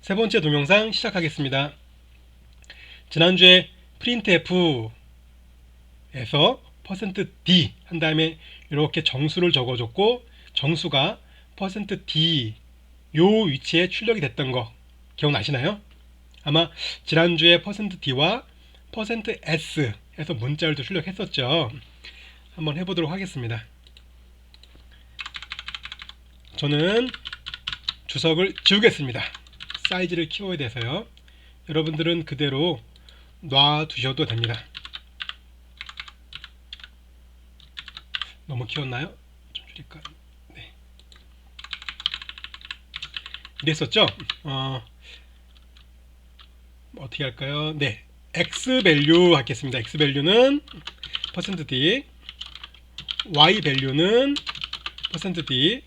세 번째 동영상 시작하겠습니다. 지난주에 printf에서 %d 한 다음에 이렇게 정수를 적어줬고 정수가 %d 요 위치에 출력이 됐던 거 기억나시나요? 아마 지난주에 %d와 %s 해서 문자열도 출력했었죠. 한번 해보도록 하겠습니다. 저는 주석을 지우겠습니다. 사이즈를 키워야 돼서요. 여러분들은 그대로 놔두셔도 됩니다. 너무 키웠나요? 좀 줄일까? 네. 이랬었죠? 어떻게 할까요? 네, x 밸류 하겠습니다. x 밸류는 %d, y 밸류는 %d,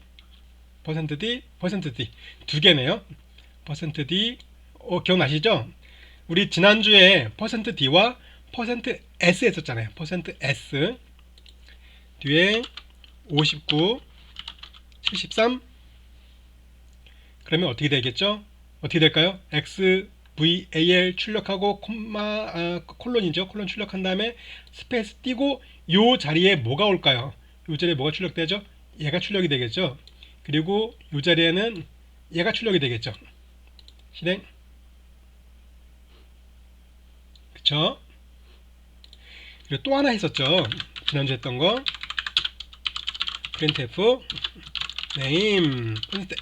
%d 두 개네요. %d 기억나시죠? 우리 지난주에 %d와 %s 했었잖아요. %s 뒤에 59, 73 그러면 어떻게 되겠죠? 어떻게 될까요? XVAL 출력하고 콜론이죠. 콜론 출력한 다음에 스페이스 띄고 요 자리에 뭐가 올까요? 요 자리에 뭐가 출력되죠? 얘가 출력이 되겠죠. 그리고 요 자리에는 얘가 출력이 되겠죠. 실행. 그쵸? 그리고 또 하나 했었죠. 지난주 했던 거. printf name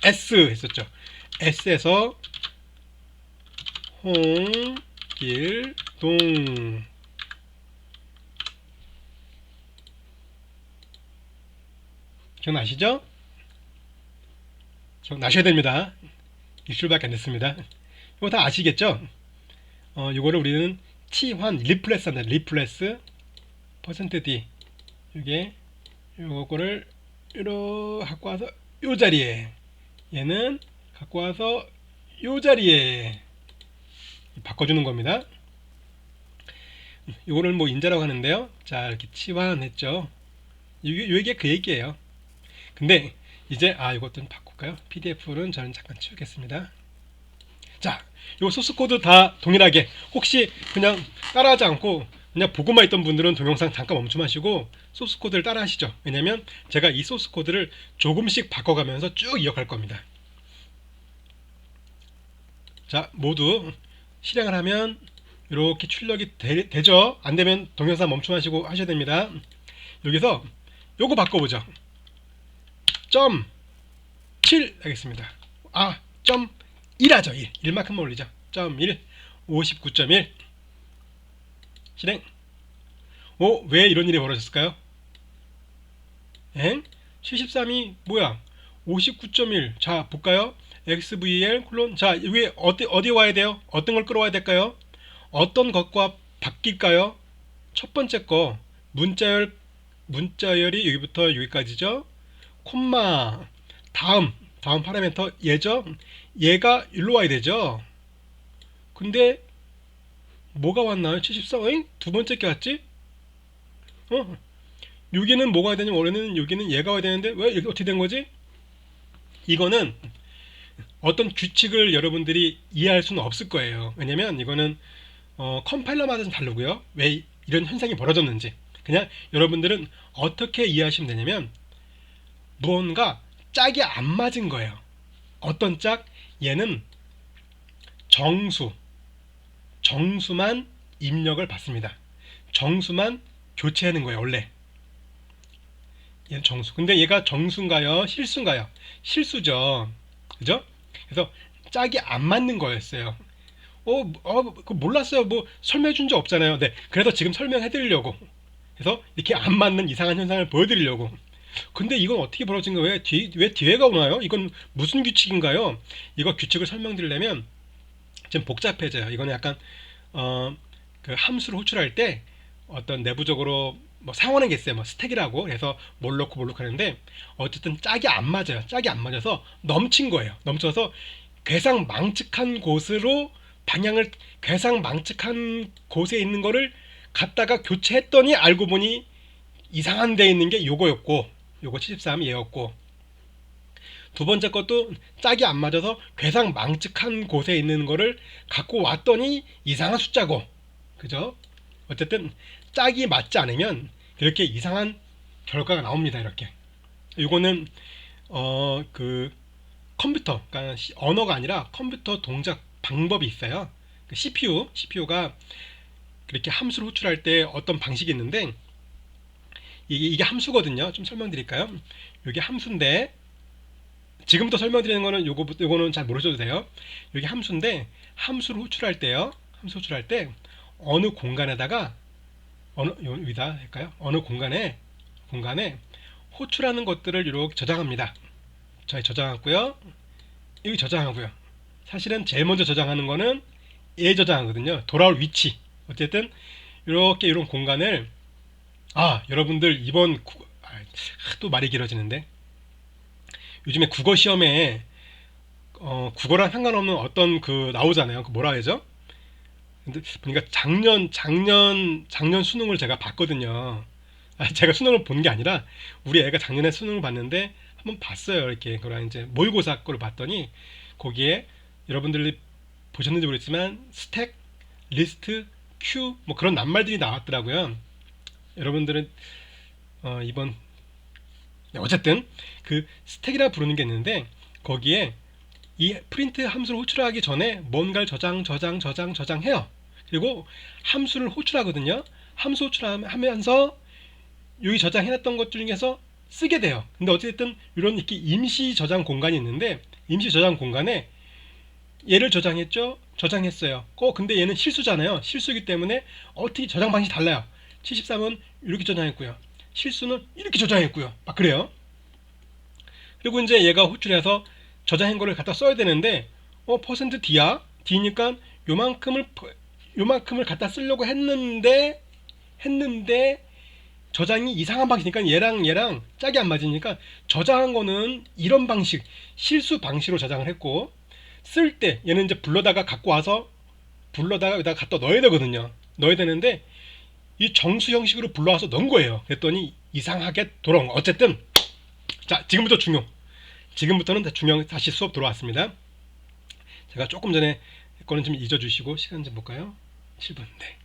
s 했었죠. s에서 홍길동 기억나시죠? 기억나셔야 됩니다. 입술밖에 안 됐습니다. 이거 다 아시겠죠? 이거를 우리는 치환 리플레스 한다. 리플레스 %d 이게 요거를 요러 갖고 와서 요 자리에 얘는 갖고 와서 요 자리에 바꿔주는 겁니다. 요거를 뭐 인자라고 하는데요. 자, 이렇게 치환했죠. 이게 그 얘기예요. 근데 이제 이것도 좀 바꿀까요? PDF는 저는 잠깐 치우겠습니다. 자, 요 소스 코드 다 동일하게 혹시 그냥 따라하지 않고 그냥 보고만 있던 분들은 동영상 잠깐 멈춤하시고 소스 코드를 따라 하시죠. 왜냐면 제가 이 소스 코드를 조금씩 바꿔가면서 쭉 이어갈 겁니다. 자, 모두 실행을 하면 이렇게 출력이 되죠. 안되면 동영상 멈춤하시고 하셔야 됩니다. 여기서 요거 바꿔보죠. 점 7 하겠습니다. 점 1 하죠. 1만큼만 올리죠. 점 1 59.1 실행. 왜 이런 일이 벌어졌을까요? 73이 뭐야? 59.1. 자, 볼까요? XVL 콜론. 자, 위에 어디 와야 돼요? 어떤 걸 끌어와야 될까요? 어떤 것과 바뀔까요? 첫 번째 거 문자열이 여기부터 여기까지죠. 콤마 다음 파라미터 얘죠. 얘가 일로 와야 되죠. 근데 뭐가 왔나요? 74. 두 번째 게 왔지? 여기는 뭐가 와야 되냐면 원래는 여기는 얘가 와야 되는데 왜 이렇게 어떻게 된 거지? 이거는 어떤 규칙을 여러분들이 이해할 수는 없을 거예요. 왜냐면 이거는 컴파일러마다 좀 다르고요. 왜 이런 현상이 벌어졌는지 그냥 여러분들은 어떻게 이해하시면 되냐면 무언가 짝이 안 맞은 거예요. 어떤 짝? 얘는 정수만 입력을 받습니다. 정수만 교체하는 거예요. 원래 얘는 정수. 근데 얘가 정수인가요? 실수인가요? 실수죠. 그죠? 그래서 짝이 안 맞는 거였어요. 그거 몰랐어요. 뭐 설명해 준 적 없잖아요. 네, 그래서 지금 설명해 드리려고. 그래서 이렇게 안 맞는 이상한 현상을 보여드리려고. 근데 이건 어떻게 벌어진 거예요? 왜 뒤에가 오나요? 이건 무슨 규칙인가요? 이거 규칙을 설명드리려면 좀 복잡해져요. 이거는 약간 그 함수를 호출할 때 어떤 내부적으로 뭐 사용하는 게 있어요. 뭐 스택이라고. 그래서 뭘 넣고 하는데 어쨌든 짝이 안 맞아요. 짝이 안 맞아서 넘친 거예요. 넘쳐서 괴상망측한 곳으로 방향을 괴상망측한 곳에 있는 거를 갖다가 교체했더니 알고 보니 이상한 데 있는 게 요거였고 요거 73이 얘였고 두 번째 것도 짝이 안 맞아서 괴상망측한 곳에 있는 거를 갖고 왔더니 이상한 숫자고, 그죠? 어쨌든 짝이 맞지 않으면 이렇게 이상한 결과가 나옵니다. 이렇게. 이거는 그 컴퓨터, 그러니까 언어가 아니라 컴퓨터 동작 방법이 있어요. CPU가 그렇게 함수를 호출할 때 어떤 방식이 있는데, 이게 함수거든요. 좀 설명드릴까요? 이게 함수인데, 지금부터 설명드리는 거는 요거는 잘 모르셔도 돼요. 이게 함수인데, 함수를 호출할 때요. 함수 호출할 때 어느 공간에다가 여기다 할까요? 어느 공간에 호출하는 것들을 이렇게 저장합니다. 자, 저장하고요. 여기 저장하고요. 사실은 제일 먼저 저장하는 거는 얘 저장하거든요. 돌아올 위치. 어쨌든 이렇게 이런 공간을, 여러분들 이번 또 말이 길어지는데, 요즘에 국어 시험에 국어랑 상관없는 어떤 그 나오잖아요. 그 뭐라 해야죠? 근데 보니까 작년 수능을 제가 봤거든요. 제가 수능을 본 게 아니라 우리 애가 작년에 수능을 봤는데 한번 봤어요. 이렇게 그런 이제 모의고사 거를 봤더니 거기에 여러분들이 보셨는지 모르겠지만 스택, 리스트, 큐 뭐 그런 낱말들이 나왔더라고요. 여러분들은 이번 어쨌든 그 스택이라 부르는 게 있는데 거기에 이 프린트 함수를 호출하기 전에 뭔가를 저장해요. 그리고 함수를 호출하거든요. 함수 호출하면서 여기 저장해놨던 것 중에서 쓰게 돼요. 근데 어쨌든 이런 이렇게 임시 저장 공간이 있는데, 임시 저장 공간에 얘를 저장했죠? 저장했어요. 근데 얘는 실수잖아요. 실수이기 때문에 어떻게 저장 방식이 달라요. 73은 이렇게 저장했고요. 실수는 이렇게 저장했고요. 막 그래요. 그리고 이제 얘가 호출해서 저장한 거를 갖다 써야 되는데, %d야? d니까 요만큼을 갖다 쓰려고 했는데 저장이 이상한 방식이니까 얘랑 짝이 안 맞으니까 저장한 거는 이런 방식, 실수 방식으로 저장을 했고, 쓸 때 얘는 이제 불러다가 갖고 와서 여기다가 갖다 넣어야 되거든요. 넣어야 되는데 이 정수 형식으로 불러와서 넣은 거예요. 그랬더니 이상하게 돌아온 거. 어쨌든 자, 지금부터는 다시 수업 들어왔습니다. 제가 조금 전에 거는 좀 잊어주시고 시간 좀 볼까요? 7분. 네,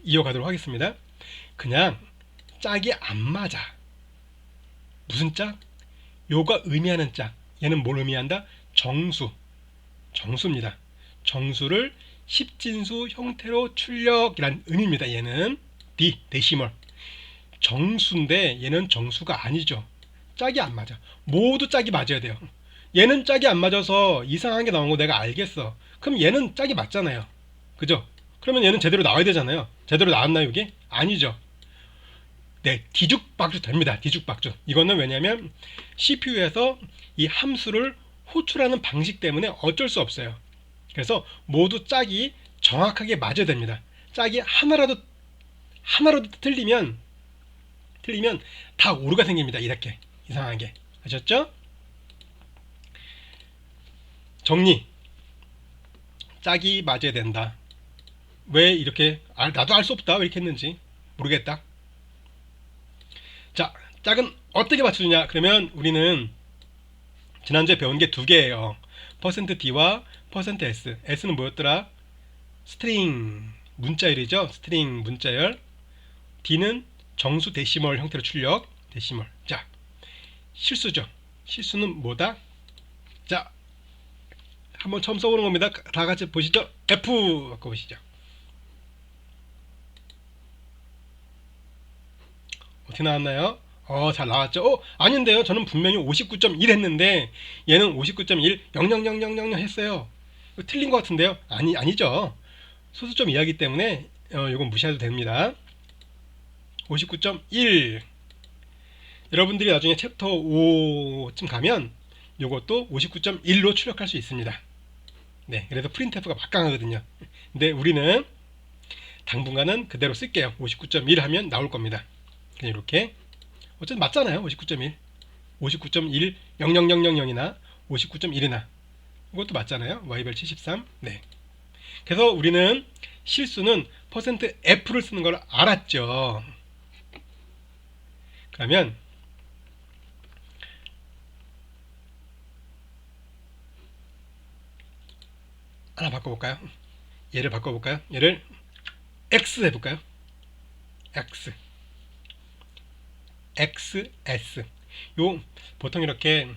이어가도록 하겠습니다. 그냥 짝이 안 맞아. 무슨 짝? 요가 의미하는 짝. 얘는 뭘 의미한다? 정수입니다. 정수를 십진수 형태로 출력이란 의미입니다. 얘는 데시멀. 정수인데 얘는 정수가 아니죠. 짝이 안 맞아. 모두 짝이 맞아야 돼요. 얘는 짝이 안 맞아서 이상한 게 나온 거 내가 알겠어. 그럼 얘는 짝이 맞잖아요. 그죠? 그러면 얘는 제대로 나와야 되잖아요. 제대로 나왔나요, 이게? 아니죠. 네, 뒤죽박죽 됩니다. 뒤죽박죽. 이거는 왜냐면 CPU에서 이 함수를 호출하는 방식 때문에 어쩔 수 없어요. 그래서 모두 짝이 정확하게 맞아야 됩니다. 짝이 하나라도 틀리면 다 오류가 생깁니다. 이렇게 이상하게. 아셨죠? 정리. 짝이 맞아야 된다. 왜 이렇게 나도 알 수 없다. 왜 이렇게 했는지 모르겠다. 자, 짝은 어떻게 맞추느냐? 그러면 우리는 지난주에 배운 게 두 개예요. %d와 %s. s는 뭐였더라? 스트링 문자열이죠. 스트링 문자열. d는 정수 데시멀 형태로 출력. 데시멀. 자, 실수죠. 실수는 뭐다? 자, 한번 처음 써보는 겁니다. 다 같이 보시죠. F 바꿔 보시죠. 어떻게 나왔나요? 잘 나왔죠? 아닌데요. 저는 분명히 59.1 했는데 얘는 59.1 00000 했어요. 틀린 것 같은데요? 아니죠. 소수점 이하기 때문에 이건 무시해도 됩니다. 59.1. 여러분들이 나중에 챕터 5쯤 가면 이것도 59.1로 출력할 수 있습니다. 네, 그래서 프린트F가 막강하거든요. 근데 우리는 당분간은 그대로 쓸게요. 59.1 하면 나올 겁니다. 그냥 이렇게. 어쨌든 맞잖아요. 59.1 59.1 00000이나 59.1이나 이것도 맞잖아요. y별 73. 네. 그래서 우리는 실수는 %f를 쓰는 걸 알았죠. 그러면 하나 바꿔볼까요? 얘를 바꿔볼까요? 얘를 X 해볼까요? X, XS. 요 보통 이렇게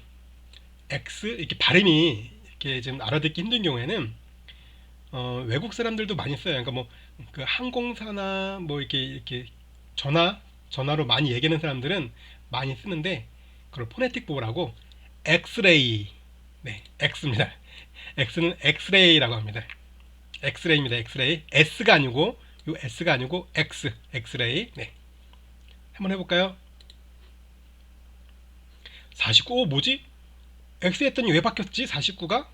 X 이렇게 발음이 이렇게 좀 알아듣기 힘든 경우에는 외국 사람들도 많이 써요. 그러니까 뭐 그 항공사나 뭐 이렇게 전화로 많이 얘기하는 사람들은 많이 쓰는데 그걸 포네틱 보호라고 엑스레이. 네, X입니다. X는 엑스레이라고 합니다. 엑스레이입니다. 엑스레이. S가 아니고 요 S가 아니고 엑스레이. 네. 한번 해볼까요? 49. 뭐지? X 했더니 왜 바뀌었지? 49가?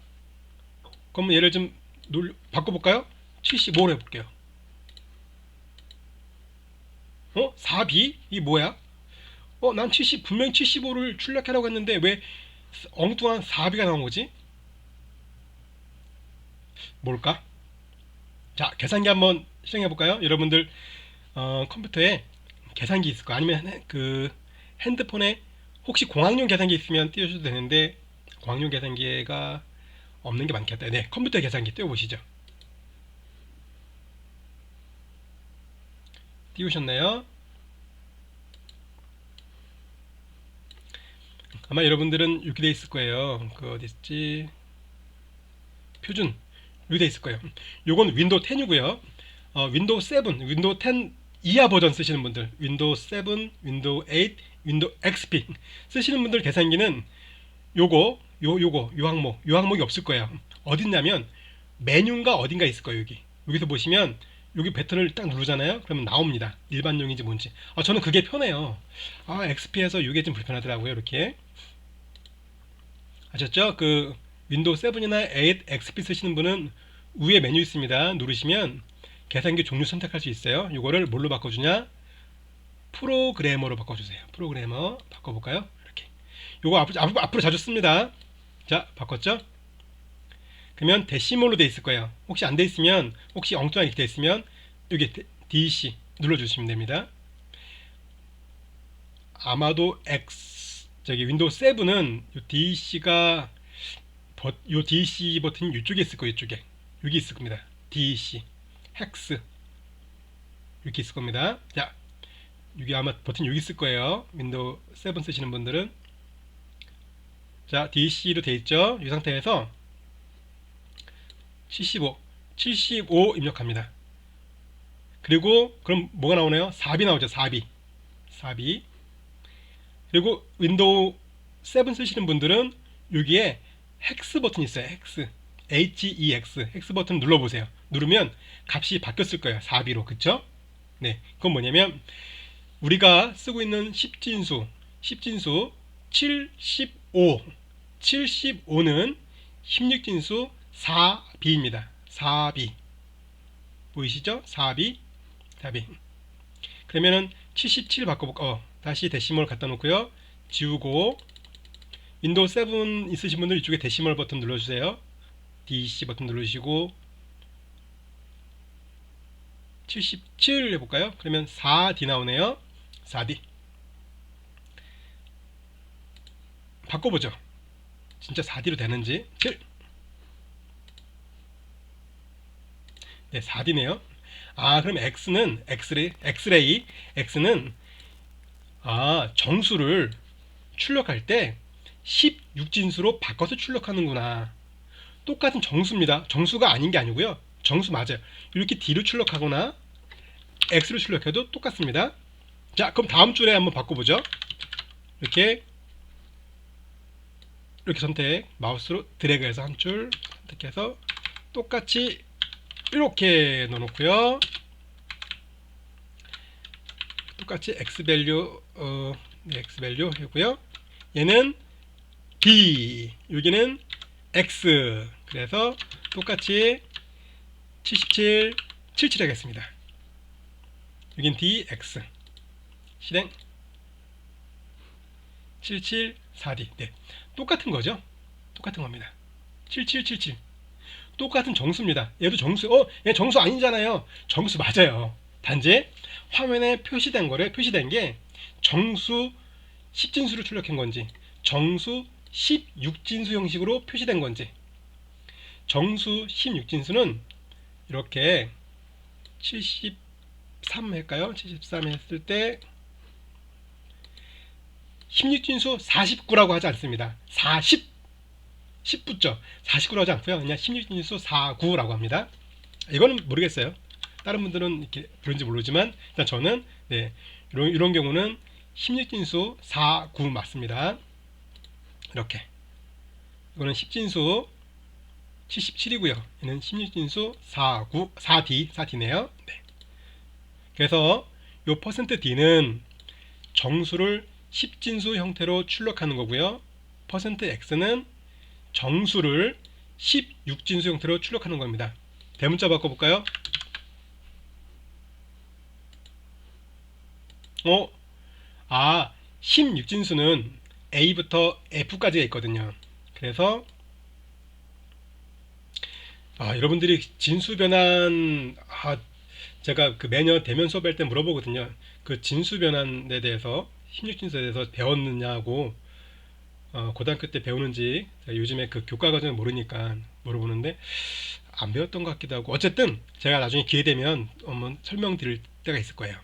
그럼 얘를 좀 바꿔볼까요? 75로 해볼게요. 4B? 이 뭐야? 난 분명히 75를 출력하라고 했는데 왜 엉뚱한 4B가 나온 거지? 뭘까? 자, 계산기 한번 실행해 볼까요? 여러분들 컴퓨터에 계산기 있을 거 아니면 그 핸드폰에 혹시 공학용 계산기 있으면 띄워줘도 되는데 공학용 계산기가 없는 게 많겠다. 네, 컴퓨터 계산기 띄워보시죠. 띄우셨나요? 아마 여러분들은 이렇게 돼 있을 거예요. 그 어디 있지? 표준 이렇게 돼 있을 거예요. 요건 윈도우 10이고요. 윈도우 7, 윈도우 10 이하 버전 쓰시는 분들, 윈도우 7, 윈도우 8, 윈도우 XP 쓰시는 분들 계산기는 요거 요 항목이 없을 거예요. 어딨냐면 메뉴가 어딘가 있을 거예요. 여기서 보시면 여기 버튼을 딱 누르잖아요. 그러면 나옵니다. 일반용인지 뭔지. 저는 그게 편해요. XP에서 이게 좀 불편하더라고요. 이렇게 아셨죠? 그 윈도우 7이나 8 XP 쓰시는 분은 위에 메뉴 있습니다. 누르시면 계산기 종류 선택할 수 있어요. 이거를 뭘로 바꿔주냐? 프로그래머로 바꿔주세요. 프로그래머 바꿔볼까요? 이렇게. 요거 앞으로 자주 씁니다. 자, 바꿨죠? 그러면 데시몰로 돼 있을 거예요. 혹시 안 돼 있으면, 혹시 엉뚱하게 돼 있으면 여기 DC 눌러주시면 됩니다. 아마도 윈도우 7은 요 DC 버튼이 이쪽에 있을 거예요. 이쪽에 여기 있을 겁니다. DC 헥스 이렇게 있을 겁니다. 자, 여기 아마 버튼 여기 있을 거예요. 윈도우 7 쓰시는 분들은. 자, DC로 돼 있죠. 이 상태에서 75 입력합니다. 그리고 그럼 뭐가 나오나요? 4B 나오죠. 4B. 그리고 윈도우 7 쓰시는 분들은 여기에 헥스 버튼 있어요. 헥스 버튼 눌러보세요. 누르면 값이 바뀌었을 거예요. 4B로. 그쵸? 네, 그건 뭐냐면 우리가 쓰고 있는 10진수 75는 16진수 4B입니다. 4B 보이시죠? 4B 그러면은 77 바꿔볼까? 다시 데시멀 갖다 놓고요. 지우고 윈도우 7 있으신 분들 이쪽에 데시멀 버튼 눌러주세요. DC 버튼 누르시고 77 해볼까요? 그러면 4D 나오네요. 4D 바꿔보죠. 진짜 4D로 되는지. 7. 네, 4D네요. 그럼 X는 정수를 출력할 때 16진수로 바꿔서 출력하는구나. 똑같은 정수입니다. 정수가 아닌 게 아니고요. 정수 맞아요. 이렇게 D로 출력하거나 X로 출력해도 똑같습니다. 자, 그럼 다음 줄에 한번 바꿔보죠. 이렇게 선택, 마우스로 드래그해서 한 줄 선택해서 똑같이 이렇게 넣어놓고요. 똑같이 X밸류 X밸류 하고요. 얘는 D, 여기는 X. 그래서 똑같이 77 하겠습니다. 여긴 D, X. 실행 77 4D. 네, 똑같은 거죠. 똑같은 겁니다. 77 똑같은 정수입니다. 얘도 정수. 얘 정수 아니잖아요. 정수 맞아요. 단지 화면에 표시된 게 정수 10진수로 출력한 건지 정수 16진수 형식으로 표시된 건지 정수 16진수는 이렇게 73 할까요? 73 했을 때 16진수 49라고 하지 않습니다. 10 붙죠. 49라고 하지 않고요. 그냥 16진수 49라고 합니다. 이거는 모르겠어요. 다른 분들은 이렇게 그런지 모르지만 일단 저는 네, 이런 경우는 16진수 49 맞습니다. 이렇게 이거는 10진수 77이고요. 얘는 16진수 49, 4D네요. 네. 그래서 요 %D는 정수를 10진수 형태로 출력하는 거고요. %X는 정수를 16진수 형태로 출력하는 겁니다. 대문자 바꿔볼까요? 16진수는 A부터 F까지가 있거든요. 그래서 여러분들이 진수변환 제가 그 매년 대면 수업할 때 물어보거든요. 그 진수변환에 대해서 16진수에 대해서 배웠느냐고 고등학교 때 배우는지 요즘에 그 교과 과정을 모르니까 물어보는데 안 배웠던 것 같기도 하고 어쨌든 제가 나중에 기회 되면 한번 설명드릴 때가 있을 거예요.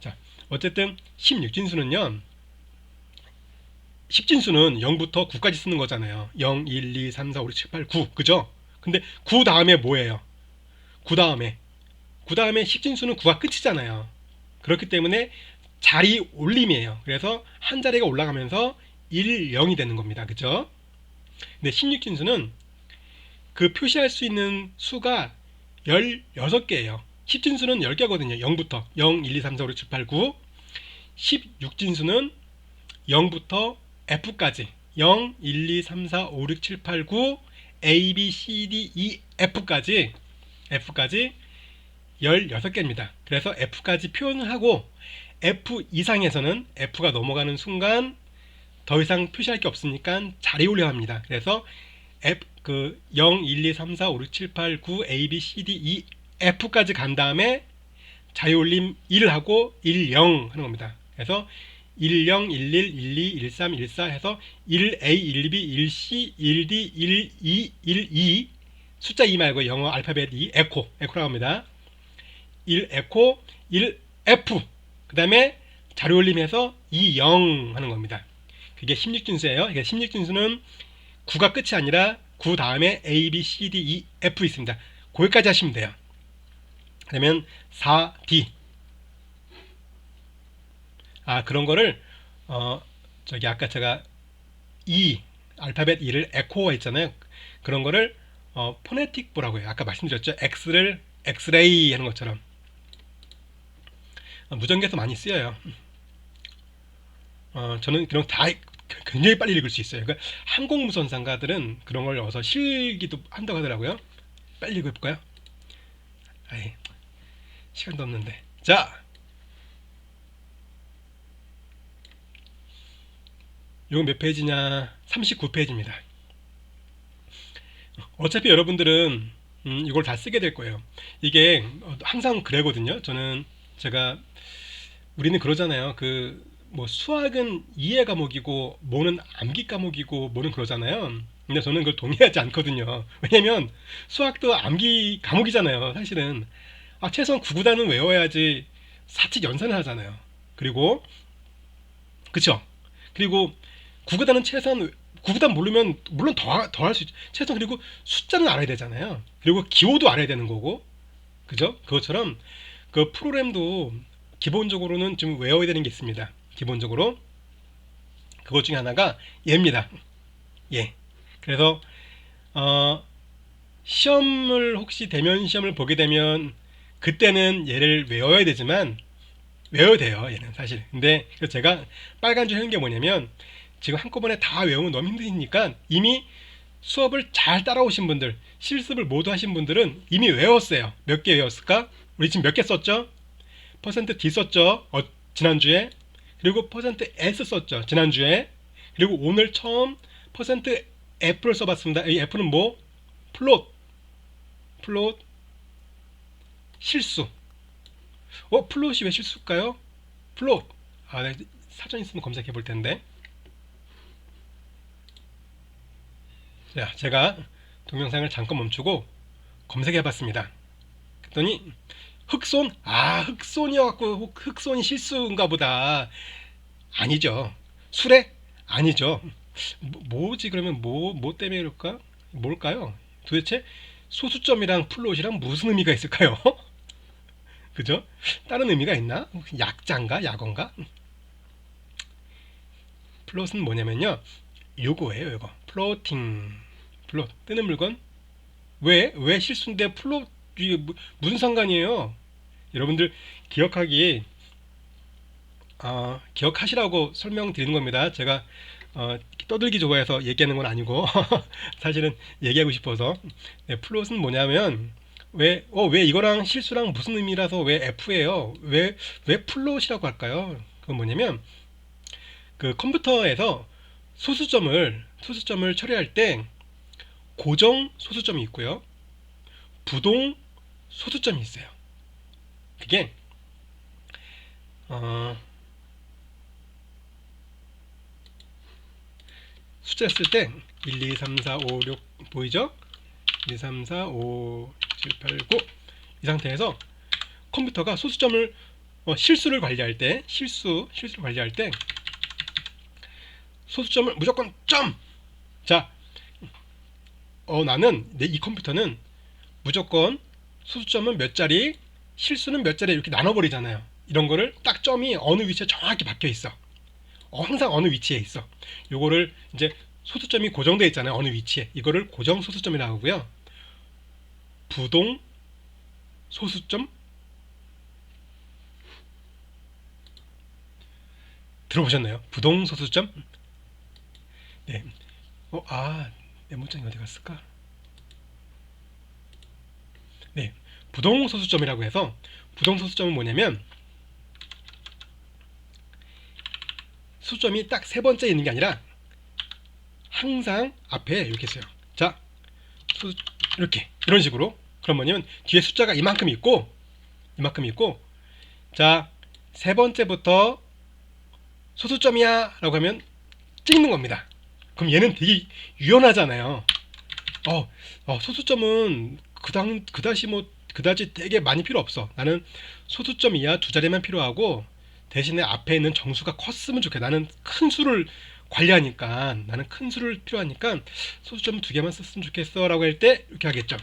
자, 어쨌든 16진수는요. 10진수는 0부터 9까지 쓰는 거잖아요. 0, 1, 2, 3, 4, 5, 6, 7, 8, 9 그죠? 근데 9 다음에 뭐예요? 9 다음에 10진수는 9가 끝이잖아요. 그렇기 때문에 자리 올림이에요. 그래서 한 자리가 올라가면서 1, 0이 되는 겁니다. 그죠? 근데 16진수는 그 표시할 수 있는 수가 16개예요. 10진수는 10개거든요. 0부터 0, 1, 2, 3, 4, 5, 6, 7, 8, 9 16진수는 0부터 F까지 0, 1, 2, 3, 4, 5, 6, 7, 8, 9 A, B, C, D, E, F까지 16개입니다. 그래서 F까지 표현을 하고 F 이상에서는 F가 넘어가는 순간 더 이상 표시할 게 없으니까 자리 올려 합니다. 그래서 F 0, 1, 2, 3, 4, 5, 6, 7, 8, 9 A, B, C, D, E, F까지 간 다음에 자리 올림 1을 하고 1, 0 하는 겁니다. 그래서 10, 11, 12, 13, 14 해서 1A, 1B, 1C, 1D, 12, 12 숫자 2 말고 영어 알파벳 2 에코라고 합니다. 1 에코, 1 F 그 다음에 자리 올림해서 2, 0 하는 겁니다. 그게 16진수예요. 그러니까 16진수는 9가 끝이 아니라 9 다음에 A, B, C, D, E, F 있습니다. 거기까지 하시면 돼요. 그러면 4D 그런 거를 저기 아까 제가 알파벳 2를 에코어 했잖아요. 그런 거를 포네틱 보라고 해요. 아까 말씀드렸죠. X를 엑스레이 하는 것처럼 무전기에서 많이 쓰여요. 저는 그런 다 굉장히 빨리 읽을 수 있어요. 그러니까 항공무선상가들은 그런 걸 넣어서 실기도 한다고 하더라고요. 빨리 읽어볼까요? 시간도 없는데. 자, 이건 몇 페이지냐? 39페이지입니다. 어차피 여러분들은 이걸 다 쓰게 될 거예요. 이게 항상 그래거든요. 우리는 그러잖아요. 뭐 수학은 이해 과목이고 뭐는 암기 과목이고 뭐는 그러잖아요. 근데 저는 그걸 동의하지 않거든요. 왜냐면 수학도 암기 과목이잖아요. 사실은 최소한 구구단은 외워야지 사칙 연산을 하잖아요. 그리고 그쵸? 그리고 구구단은 최소한 구구단 모르면 물론 더 할 수 있죠. 최소한 그리고 숫자는 알아야 되잖아요. 그리고 기호도 알아야 되는 거고 그죠? 그것처럼 그 프로그램도 기본적으로는 좀 외워야 되는 게 있습니다. 기본적으로 그것 중에 하나가 얘입니다. 예. 그래서 시험을 혹시 대면 시험을 보게 되면 그때는 얘를 외워야 되지만 외워야 돼요. 얘는 사실. 근데 그래서 제가 빨간 줄 하는 게 뭐냐면 지금 한꺼번에 다 외우면 너무 힘드니까 이미 수업을 잘 따라오신 분들, 실습을 모두 하신 분들은 이미 외웠어요. 몇 개 외웠을까? 우리 지금 몇 개 썼죠? %D 썼죠? 지난주에. 그리고 %S 썼죠? 지난주에. 그리고 오늘 처음 %F를 써봤습니다. 이 F는 뭐? 플롯. 실수. 플롯이 왜 실수일까요? 플롯. 네, 사전 있으면 검색해 볼 텐데. 자, 제가 동영상을 잠깐 멈추고 검색해 봤습니다. 그랬더니 흑손? 흑손이어갖고 흑손이 실수인가 보다. 아니죠. 수레? 아니죠. 뭐지 그러면 뭐 때문에 그럴까? 뭘까요? 도대체 소수점이랑 플롯이랑 무슨 의미가 있을까요? 그죠? 다른 의미가 있나? 약자인가? 약어인가? 플롯은 뭐냐면요, 요거예요. 요거 플로팅. 플롯, 뜨는 물건. 왜 실수인데 플롯, 이게 무슨 상관이에요? 여러분들 기억하기, 기억하시라고 설명드리는 겁니다. 제가 떠들기 좋아해서 얘기하는 건 아니고 사실은 얘기하고 싶어서. 네, 플롯은 뭐냐면, 왜 이거랑 실수랑 무슨 의미라서 왜 F예요? 왜 플롯이라고 할까요? 그건 뭐냐면, 그 컴퓨터에서 소수점을 처리할 때 고정 소수점이 있고요, 부동 소수점이 있어요. 그게 어, 숫자 쓸 때 1, 2, 3, 4, 5, 6 보이죠? 1, 2, 3, 4, 5, 7, 8, 9 이 상태에서 컴퓨터가 소수점을 실수를 관리할 때 실수를 관리할 때 소수점을 무조건 점! 자, 나는 이 컴퓨터는 무조건 소수점은 몇 자리, 실수는 몇 자리 이렇게 나눠버리잖아요. 이런 거를 딱 점이 어느 위치에 정확히 박혀 있어. 항상 어느 위치에 있어. 요거를 이제 소수점이 고정되어 있잖아요. 어느 위치에. 이거를 고정 소수점이라고 하고요. 부동 소수점? 들어보셨나요? 부동 소수점? 네. 메모장이 어디 갔을까? 네. 부동 소수점이라고 해서, 부동 소수점은 뭐냐면 수점이 딱 세 번째 있는 게 아니라 항상 앞에 이렇게 있어요. 자, 이렇게 이런 식으로. 그럼 뭐냐면 뒤에 숫자가 이만큼 있고, 자, 세 번째부터 소수점이야 라고 하면 찍는 겁니다. 그럼 얘는 되게 유연하잖아요. 소수점은 그다지 되게 많이 필요 없어. 나는 소수점 이하 두 자리만 필요하고, 대신에 앞에 있는 정수가 컸으면 좋겠다. 나는 큰 수를 관리하니까, 나는 큰 수를 필요하니까 소수점 두 개만 썼으면 좋겠어 라고 할 때 이렇게 하겠죠.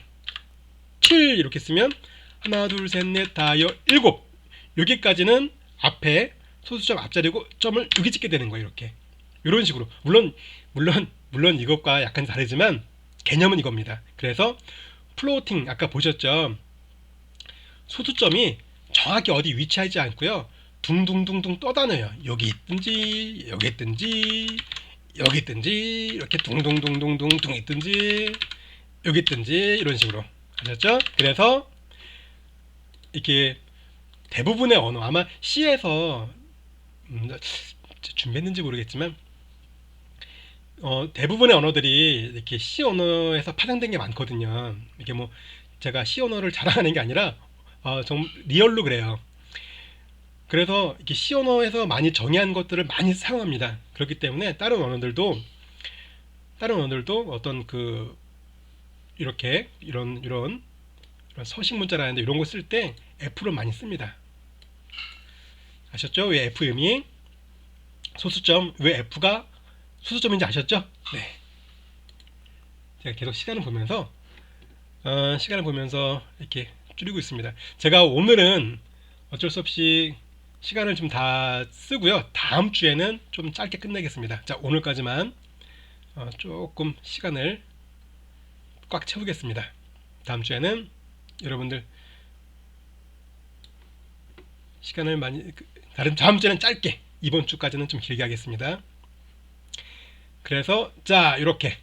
7 이렇게 쓰면 하나 둘 셋 넷 다 여 일곱, 여기까지는 앞에 소수점 앞자리고 점을 여기 찍게 되는 거예요. 이렇게 이런 식으로. 물론 이것과 약간 다르지만 개념은 이겁니다. 그래서 플로팅, 아까 보셨죠? 소수점이 정확히 어디 위치하지 않고요, 둥둥둥둥 떠다녀요. 여기 있든지 여기 있든지 여기 있든지, 이렇게 둥둥둥둥둥 있든지 여기 있든지, 이런 식으로. 아셨죠? 그래서 이렇게 대부분의 언어, 아마 C에서 준비했는지 모르겠지만 대부분의 언어들이 이렇게 C 언어에서 파생된 게 많거든요. 이게 뭐 제가 C 언어를 자랑하는 게 아니라 좀 리얼로 그래요. 그래서 이렇게 C 언어에서 많이 정의한 것들을 많이 사용합니다. 그렇기 때문에 다른 언어들도 어떤 이렇게 이런 서식 문자라는데, 이런 거 쓸 때 F를 많이 씁니다. 아셨죠? 왜 F 의미? 소수점, 왜 F가 소수점인지 아셨죠? 네. 제가 계속 시간을 보면서 이렇게 줄이고 있습니다. 제가 오늘은 어쩔 수 없이 시간을 좀 다 쓰고요. 다음 주에는 좀 짧게 끝내겠습니다. 자, 오늘까지만 조금 시간을 꽉 채우겠습니다. 다음 주에는 여러분들 시간을 다음 주에는 짧게, 이번 주까지는 좀 길게 하겠습니다. 그래서 자, 이렇게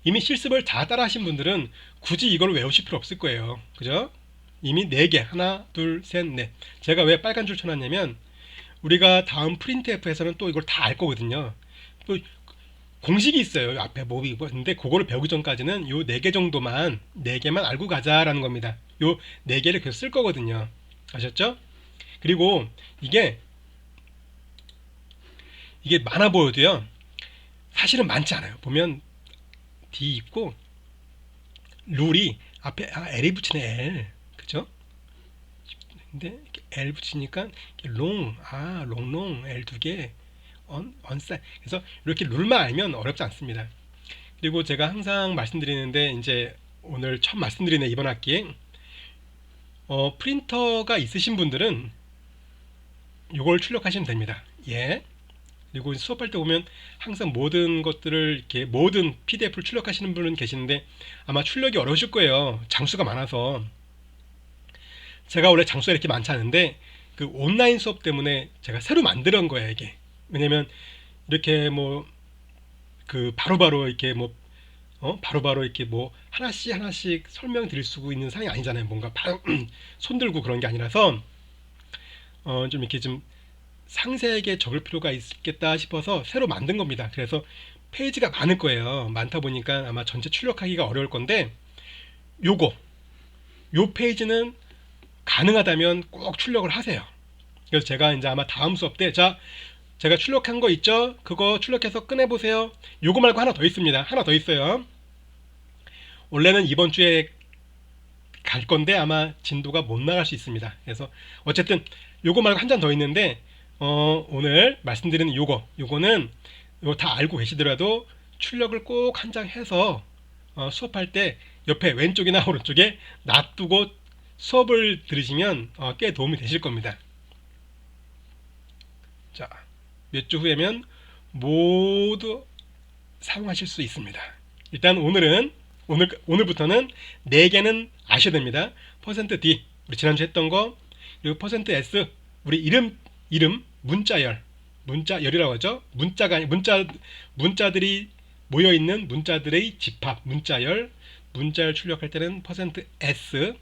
이미 실습을 다 따라 하신 분들은 굳이 이걸 외우실 필요 없을 거예요. 그죠? 이미 4개, 하나 둘 셋 넷. 제가 왜 빨간 줄 쳐놨냐면, 우리가 다음 프린트F에서는 또 이걸 다 알 거거든요. 또 공식이 있어요. 앞에 뭐 근데 그거를 배우기 전까지는 요 4개 정도만, 4개만 알고 가자라는 겁니다. 요 4개를 계속 쓸 거거든요. 아셨죠? 그리고 이게 많아 보여도요, 사실은 많지 않아요. 보면 D 있고 룰이 앞에 L이 붙이네 L 그죠? 근데 L 붙이니까 롱롱 L 두 개 언사인 그래서 이렇게 룰만 알면 어렵지 않습니다. 그리고 제가 항상 말씀드리는데 이제 오늘 처음 말씀드리는 이번 학기에 프린터가 있으신 분들은 이걸 출력하시면 됩니다. 예. 그리고 수업할 때 보면 항상 모든 것들을 이렇게 모든 PDF를 출력하시는 분은 계시는데 아마 출력이 어려우실 거예요. 장수가 많아서. 제가 원래 장수가 이렇게 많지 않은데 그 온라인 수업 때문에 제가 새로 만드는 거예요, 이게. 왜냐면 이렇게 뭐 그 바로바로 이렇게 뭐 바로바로 이렇게 뭐 하나씩 설명드릴 수 있는 상황이 아니잖아요. 뭔가 바로 손 들고 그런 게 아니라서 좀 이렇게 좀 상세하게 적을 필요가 있겠다 싶어서 새로 만든 겁니다. 그래서 페이지가 많을 거예요. 많다 보니까 아마 전체 출력하기가 어려울 건데 요 페이지는 가능하다면 꼭 출력을 하세요. 그래서 제가 이제 아마 다음 수업 때 제가 출력한 거 있죠? 그거 출력해서 꺼내보세요. 요거 말고 하나 더 있습니다. 하나 더 있어요. 원래는 이번 주에 갈 건데 아마 진도가 못 나갈 수 있습니다. 그래서 어쨌든 요거 말고 한 장 더 있는데 오늘 말씀드리는 요거는 다 알고 계시더라도 출력을 꼭 한 장 해서 수업할 때 옆에 왼쪽이나 오른쪽에 놔두고 수업을 들으시면 꽤 도움이 되실 겁니다. 자, 몇 주 후에면 모두 사용하실 수 있습니다. 일단 오늘부터는 4개는 아셔야 됩니다. %D 우리 지난주에 했던 거, 그리고 %S 우리 이름 문자열이라고 하죠. 문자들이 모여 있는 문자들의 집합 문자열 출력할 때는 %S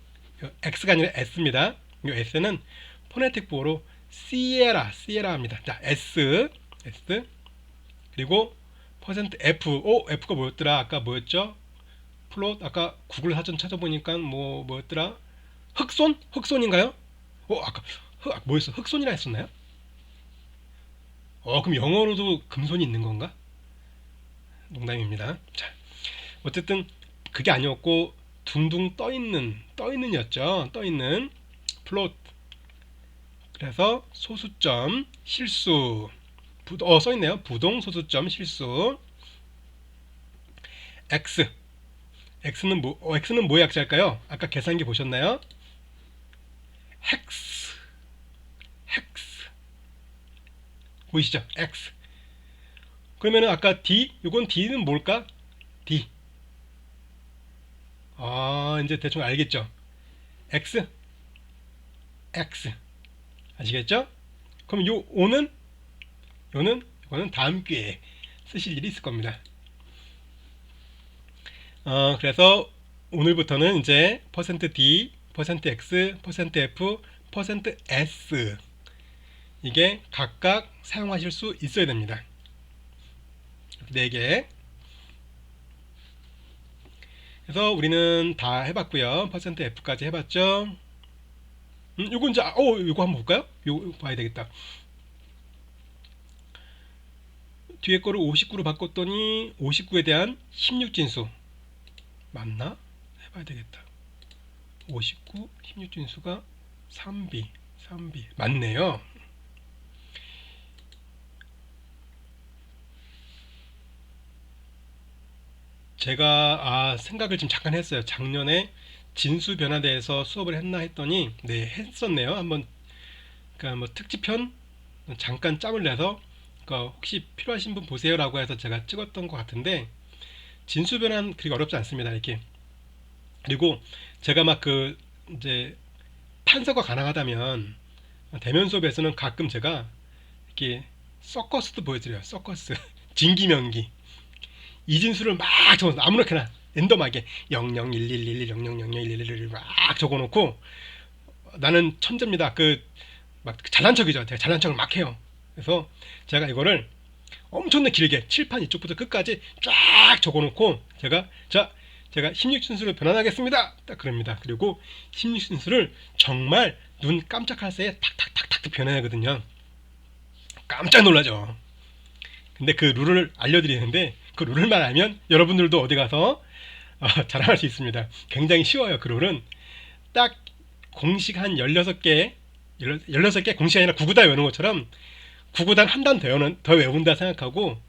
X가 아니라 S입니다. 이 S는 포네틱 보호로 시에라입니다. 자, S 그리고 %F F가 뭐였더라? 아까 뭐였죠? 플롯 아까 구글 사전 찾아보니까 뭐였더라? 흑손인가요? 아까 뭐였어? 흑손이라 했었나요? 그럼 영어로도 금손이 있는 건가? 농담입니다. 자, 어쨌든 그게 아니었고 둥둥 떠있는이었죠. 떠있는 플롯. 그래서 소수점 실수 써있네요. 부동 소수점 실수. X는 뭐의 약자일까요? 아까 계산기 보셨나요? 헥스 보이시죠? X. 그러면은 아까 이건 D는 뭘까? D. 이제 대충 알겠죠? X 아시겠죠? 그럼 이거는 다음 기회에 쓰실 일이 있을 겁니다. 그래서 오늘부터는 이제 %D, %X, %F, %S 이게 각각 사용하실 수 있어야 됩니다. 4개. 그래서 우리는 다 해봤고요. %F까지 해봤죠. 요거 이제 요거 한번 볼까요? 요거 봐야 되겠다. 뒤에 거를 59로 바꿨더니 59에 대한 16진수 맞나? 해봐야 되겠다. 59 16진수가 3B 맞네요. 제가 생각을 좀 잠깐 했어요. 작년에 진수 변화대에서 수업을 했나 했더니 네, 했었네요. 한번 그러니까 뭐 특집편 잠깐 짬을 내서 그러니까 혹시 필요하신 분 보세요라고 해서 제가 찍었던 것 같은데 진수 변화는 그렇게 어렵지 않습니다. 이렇게. 그리고 제가 막 이제 판서가 가능하다면 대면 수업에서는 가끔 제가 이렇게 서커스도 보여드려요. 서커스 진기명기 이진수를 막 적어서 아무렇게나 랜덤하게 001111 00001111 막 적어놓고 나는 천재입니다. 막 잘난 척이죠. 제가 잘난 척을 막 해요. 그래서 제가 이거를 엄청나게 길게 칠판 이쪽부터 끝까지 쫙 적어놓고 제가 16진수로 변환하겠습니다. 딱 그럽니다. 그리고 16진수를 정말 눈 깜짝할 새에 탁탁탁탁 변환하거든요. 깜짝 놀라죠. 근데 그 룰을 알려드리는데 그 그 룰만 알면 여러분들도 어디 가서 자랑할 수 있습니다. 굉장히 쉬워요. 그 룰은 딱 공식 한 16개 16개 공식이 아니라 구구단 외우는 것처럼 구구단 한 단 더 외운다 생각하고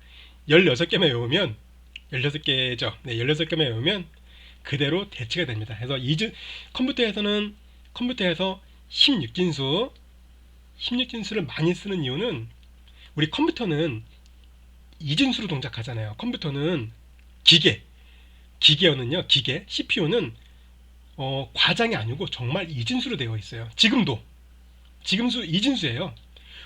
16개만 외우면 16개죠. 네, 16개만 외우면 그대로 대치가 됩니다. 그래서 컴퓨터에서 16진수를 많이 쓰는 이유는 우리 컴퓨터는 이진수로 동작하잖아요. 컴퓨터는 기계어는요, CPU는 과장이 아니고 정말 이진수로 되어 있어요. 지금도 이진수예요.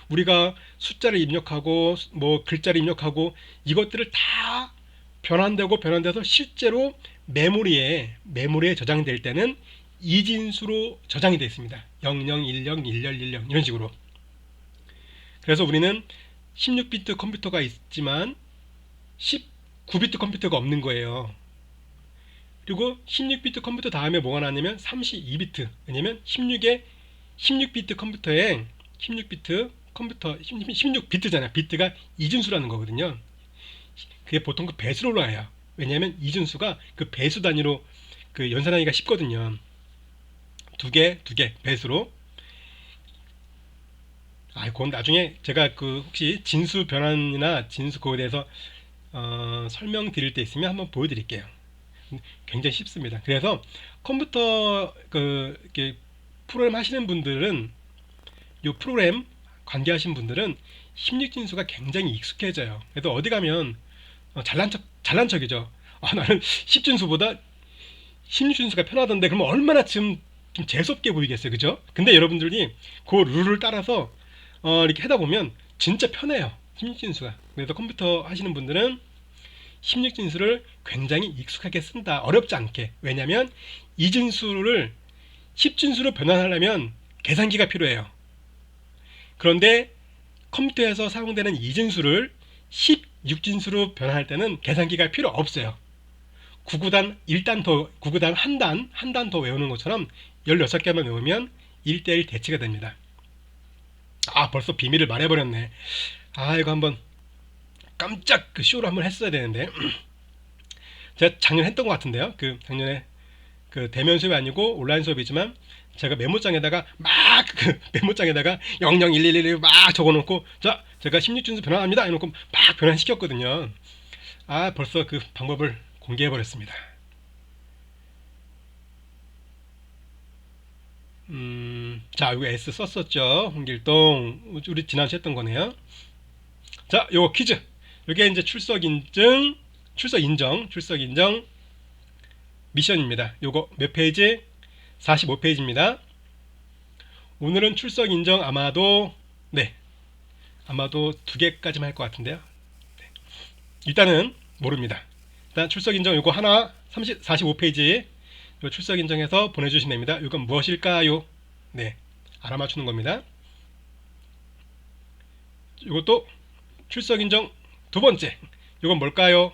우리가 숫자를 입력하고 뭐 글자를 입력하고 이것들을 다 변환돼서 실제로 메모리에 저장될 때는 이진수로 저장이 되어 있습니다. 00, 10, 11, 10 이런 식으로. 그래서 우리는 16비트 컴퓨터가 있지만 19비트 컴퓨터가 없는 거예요. 그리고 16비트 컴퓨터 다음에 뭐가 나왔냐면 32비트. 왜냐면 16비트 컴퓨터에 16비트잖아요. 비트가 이진수라는 거거든요. 그게 보통 그 배수로 올라가요. 왜냐면 이진수가 그 배수 단위로 그 연산하기가 쉽거든요. 두 개 배수로. 그건 나중에 제가 그 혹시 진수 변환이나 진수 그거에 대해서 설명드릴 때 있으면 한번 보여드릴게요. 굉장히 쉽습니다. 그래서 컴퓨터 이렇게 프로그램 하시는 분들은 이 프로그램 관계하신 분들은 16진수가 굉장히 익숙해져요. 그래서 어디 가면 잘난 척이죠. 나는 10진수보다 16진수가 편하던데 그러면 얼마나 좀 재수없게 보이겠어요. 그죠? 근데 여러분들이 그 룰을 따라서 이렇게 하다 보면 진짜 편해요. 16진수가. 그래서 컴퓨터 하시는 분들은 16진수를 굉장히 익숙하게 쓴다. 어렵지 않게. 왜냐면 이진수를 10진수로 변환하려면 계산기가 필요해요. 그런데 컴퓨터에서 사용되는 이진수를 16진수로 변환할 때는 계산기가 필요 없어요. 구구단 한 단 더 외우는 것처럼 16개만 외우면 1대1 대치가 됩니다. 벌써 비밀을 말해버렸네. 이거 한번 깜짝 그 쇼로 한번 했어야 되는데 제가 작년에 했던 것 같은데요. 작년에 대면 수업이 아니고 온라인 수업이지만 제가 메모장에다가 001111 막 적어놓고 자 제가 16진수 변환합니다 해놓고 막 변환시켰거든요. 벌써 그 방법을 공개해버렸습니다. 자, 이거 S 썼었죠. 홍길동. 우리 지난주에 했던 거네요. 자, 요거 퀴즈. 요게 이제 출석 인정 미션입니다. 요거 몇 페이지? 45페이지입니다. 오늘은 출석 인정 아마도 2개까지만 할 것 같은데요. 일단은 모릅니다. 일단 출석 인정 요거 하나 45페이지 요 출석 인정해서 보내주시면 됩니다. 이건 무엇일까요? 알아맞추는 겁니다. 이것도 출석 인정 두 번째. 이건 뭘까요?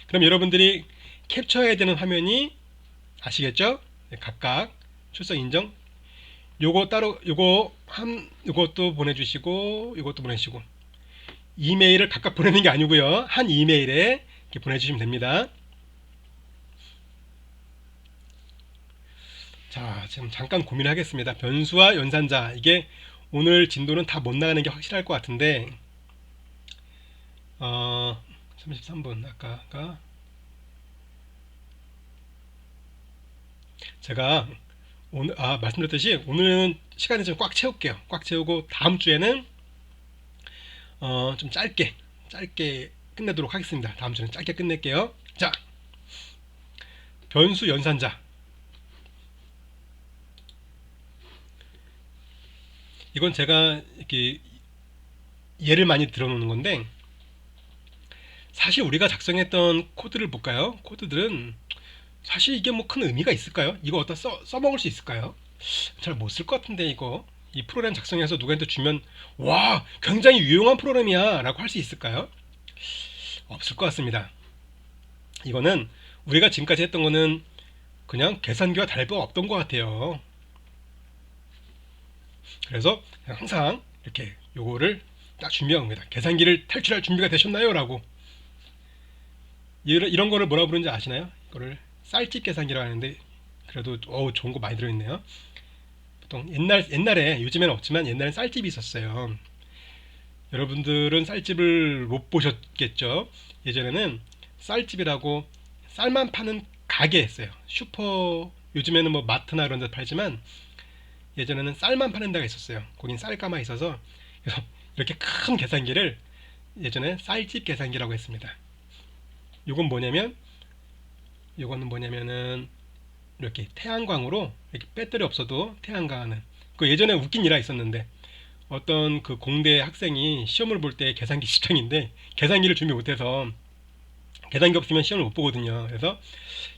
그럼 여러분들이 캡처해야 되는 화면이 아시겠죠? 각각 출석 인정 요것도 보내주시고 이것도 보내주시고 이메일을 각각 보내는 게 아니고요. 한 이메일에 이렇게 보내주시면 됩니다. 자, 지금 잠깐 고민을 하겠습니다. 변수와 연산자 이게 오늘 진도는 다 못 나가는 게 확실할 것 같은데 33분 아까 제가 오늘 말씀드렸듯이 오늘은 시간을 좀 꽉 채울게요. 꽉 채우고 다음 주에는 좀 짧게 끝내도록 하겠습니다. 다음 주는 짧게 끝낼게요. 자, 변수 연산자 이건 제가 이렇게 예를 많이 들어놓는 건데 사실 우리가 작성했던 코드를 볼까요? 코드들은 사실 이게 뭐 큰 의미가 있을까요? 이거 어디다 써먹을 수 있을까요? 잘 못 쓸 것 같은데 이 프로그램 작성해서 누구한테 주면 와 굉장히 유용한 프로그램이야 라고 할 수 있을까요? 없을 것 같습니다. 이거는 우리가 지금까지 했던 거는 그냥 계산기와 다를 바 없던 것 같아요. 그래서 항상 이렇게 요거를 딱 준비한 겁니다. 계산기를 탈출할 준비가 되셨나요? 라고. 이런 거를 뭐라 부르는지 아시나요? 이거를 쌀집 계산기라고 하는데, 그래도 좋은 거 많이 들어있네요. 보통 옛날에, 요즘에는 없지만 옛날엔 쌀집이 있었어요. 여러분들은 쌀집을 못 보셨겠죠? 예전에는 쌀집이라고 쌀만 파는 가게였어요. 슈퍼, 요즘에는 뭐 마트나 이런 데 팔지만 예전에는 쌀만 파는 데가 있었어요. 거긴 쌀가마 있어서. 그래서 이렇게 큰 계산기를 예전에 쌀집 계산기라고 했습니다. 요건 뭐냐면, 요거는 뭐냐면은 이렇게 태양광으로, 이렇게 배터리 없어도 태양광하는, 그 예전에 웃긴 일화 있었는데, 어떤 그 공대 학생이 시험을 볼 때 계산기 시청인데 계산기를 준비 못해서, 계산기 없으면 시험을 못 보거든요. 그래서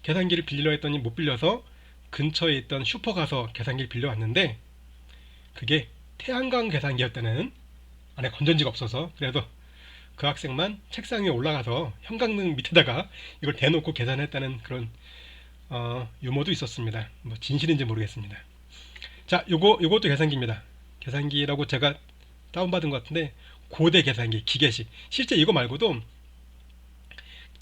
계산기를 빌리려 했더니 못 빌려서 근처에 있던 슈퍼 가서 계산기를 빌려왔는데, 그게 태양광 계산기였다는, 안에 건전지가 없어서. 그래서 그 학생만 책상 위에 올라가서 형광등 밑에다가 이걸 대놓고 계산했다는 그런 유머도 있었습니다. 뭐 진실인지 모르겠습니다. 자, 요것도 계산기입니다. 계산기라고 제가 다운받은 것 같은데, 고대 계산기, 기계식. 실제 이거 말고도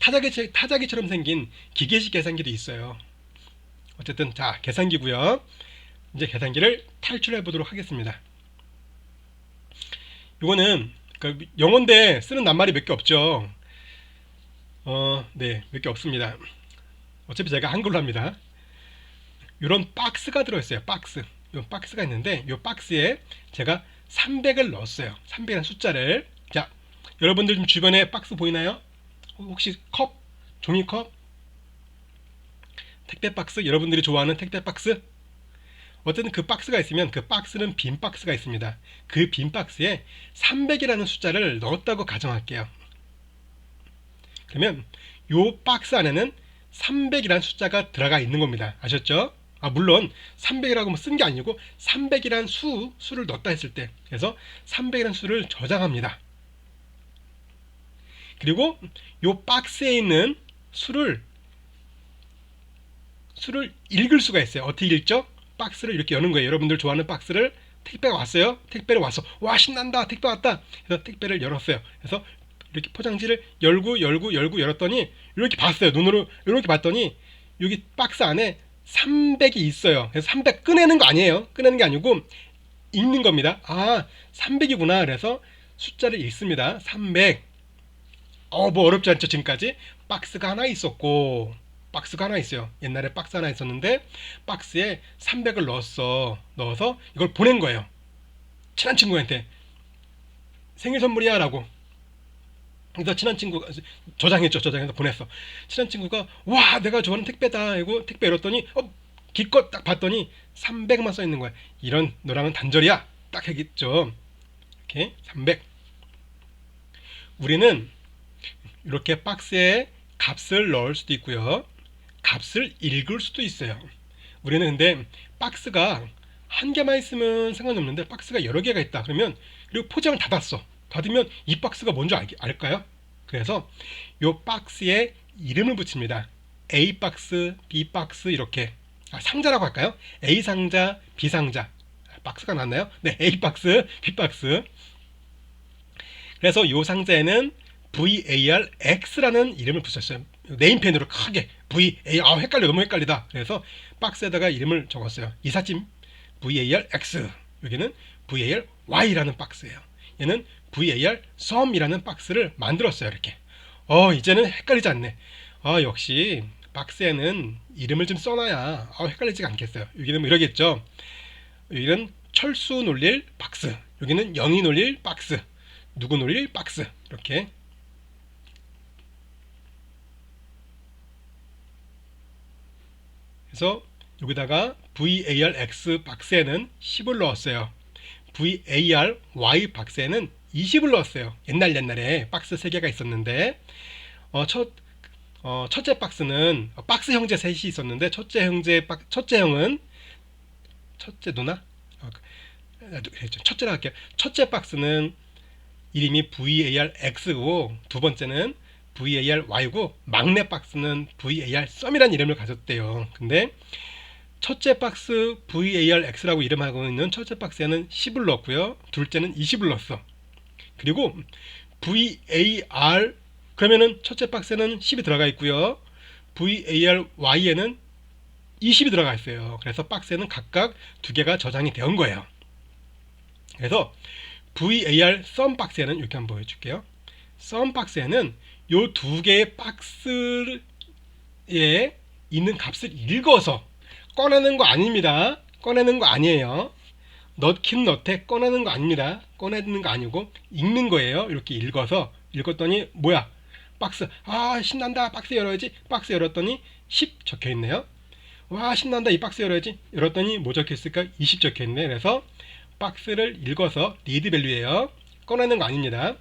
타자기처럼 생긴 기계식 계산기도 있어요. 어쨌든 자, 계산기고요. 이제 계산기를 탈출해 보도록 하겠습니다. 이거는 그 영어인데 쓰는 낱말이 몇 개 없죠. 네, 몇 개 없습니다. 어차피 제가 한글로 합니다. 이런 박스가 들어있어요. 박스. 이 박스가 있는데, 이 박스에 제가 300을 넣었어요. 300이라는 숫자를. 자, 여러분들 좀 주변에 박스 보이나요? 혹시 컵? 종이컵? 택배 박스? 여러분들이 좋아하는 택배 박스? 어쨌든 그 박스가 있으면 그 박스는 빈 박스가 있습니다. 그 빈 박스에 300이라는 숫자를 넣었다고 가정할게요. 그러면 요 박스 안에는 300이라는 숫자가 들어가 있는 겁니다. 아셨죠? 물론 300이라고 쓴 게 아니고 300이란 수를 넣었다 했을 때, 그래서 300이라는 수를 저장합니다. 그리고 요 박스에 있는 수를 읽을 수가 있어요. 어떻게 읽죠? 박스를 이렇게 여는 거예요. 여러분들 좋아하는 박스를, 택배가 왔어요. 택배를 와서 와 신난다, 택배 왔다. 그래서 택배를 열었어요. 그래서 이렇게 포장지를 열고 열었더니 이렇게 봤어요. 눈으로 이렇게 봤더니 여기 박스 안에 300이 있어요. 그래서 300 꺼내는 거 아니에요. 꺼내는 게 아니고 읽는 겁니다. 300이구나. 그래서 숫자를 읽습니다. 300. 뭐 어렵지 않죠. 지금까지 박스가 하나 있었고, 박스가 하나 있어요. 옛날에 박스 하나 있었는데 박스에 300을 넣어서 이걸 보낸 거예요. 친한 친구한테 생일 선물이야 라고. 그래서 친한 친구가 저장해서 보냈어. 친한 친구가 와 내가 좋아하는 택배다 이거 택배 열었더니 기껏 딱 봤더니 300만 써 있는 거야. 이런 너랑은 단절이야 딱 하겠죠. 이렇게 300. 우리는 이렇게 박스에 값을 넣을 수도 있고요, 값을 읽을 수도 있어요. 우리는 근데 박스가 한 개만 있으면 상관이 없는데 박스가 여러 개가 있다 그러면, 그리고 포장을 닫았어. 닫으면 이 박스가 뭔지 알까요? 그래서 이 박스에 이름을 붙입니다. A 박스, B 박스 이렇게. 상자라고 할까요? A 상자, B 상자. 박스가 났나요? 네, A 박스, B 박스. 그래서 이 상자에는 VARX라는 이름을 붙였어요. 네임펜으로 크게 VAR. 헷갈려, 너무 헷갈리다. 그래서 박스에다가 이름을 적었어요. 이삿짐 VARX. 여기는 VARY라는 박스예요. 얘는 VAR SUM이라는 박스를 만들었어요. 이렇게. 이제는 헷갈리지 않네. 역시 박스에는 이름을 좀 써놔야 헷갈리지가 않겠어요. 여기는 뭐 이러겠죠. 여기는 철수 놀릴 박스, 여기는 영희 놀릴 박스, 누구 놀릴 박스. 이렇게. 그래서 여기다가 VARX 박스에는 10을 넣었어요. VARY 박스에는 20을 넣었어요. 옛날에 박스 3개가 있었는데, 첫째 박스는 박스 형제 셋이 있었는데, 첫째 형은 첫째 누나? 첫째로 할게요. 첫째 박스는 이름이 VARX고 두 번째는 VARY고 막내 박스는 VARSUM이라는 이름을 가졌대요. 근데 첫째 박스 VARX라고 이름하고 있는 첫째 박스에는 10을 넣었고요. 둘째는 20을 넣었어. 그리고 VARY는 그러면은 첫째 박스에는 10이 들어가 있고요. VARY에는 20이 들어가 있어요. 그래서 박스에는 각각 두 개가 저장이 되는 거예요. 그래서 VAR 썸 박스에는 이렇게 한번 보여줄게요. 썸 박스에는 요 두 개의 박스에 있는 값을 읽어서 꺼내는 거 아닙니다. 꺼내는 거 아니에요. 넣긴 넣되 꺼내는 거 아닙니다. 꺼내는 거 아니고 읽는 거예요. 이렇게 읽었더니 뭐야? 박스. 아, 신난다. 박스 열어야지. 박스 열었더니 10 적혀 있네요. 와, 신난다. 이 박스 열어야지. 열었더니 뭐 적혀 있을까? 20 적혀 있네. 그래서 박스를 읽어서 리드 밸류예요. 꺼내는 거 아닙니다.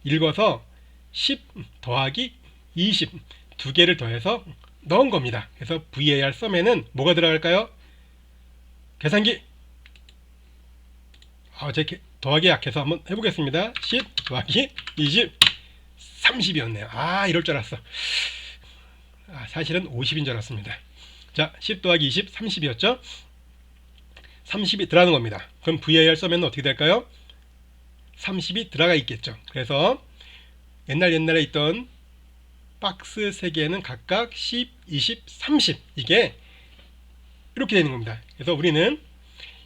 읽어서 10 더하기 20 두 개를 더해서 넣은 겁니다. 그래서 VAR 썸에는 뭐가 들어갈까요? 계산기. 제가 더하기 약해서 한번 해보겠습니다. 10 더하기 20 30이었네요. 이럴 줄 알았어. 사실은 50인 줄 알았습니다. 자, 10 더하기 20 30이었죠? 30이 들어가는 겁니다. 그럼 VAR 썸에는 어떻게 될까요? 30이 들어가 있겠죠. 그래서 옛날에 있던 박스 3개는 각각 10, 20, 30 이게 이렇게 되는 겁니다. 그래서 우리는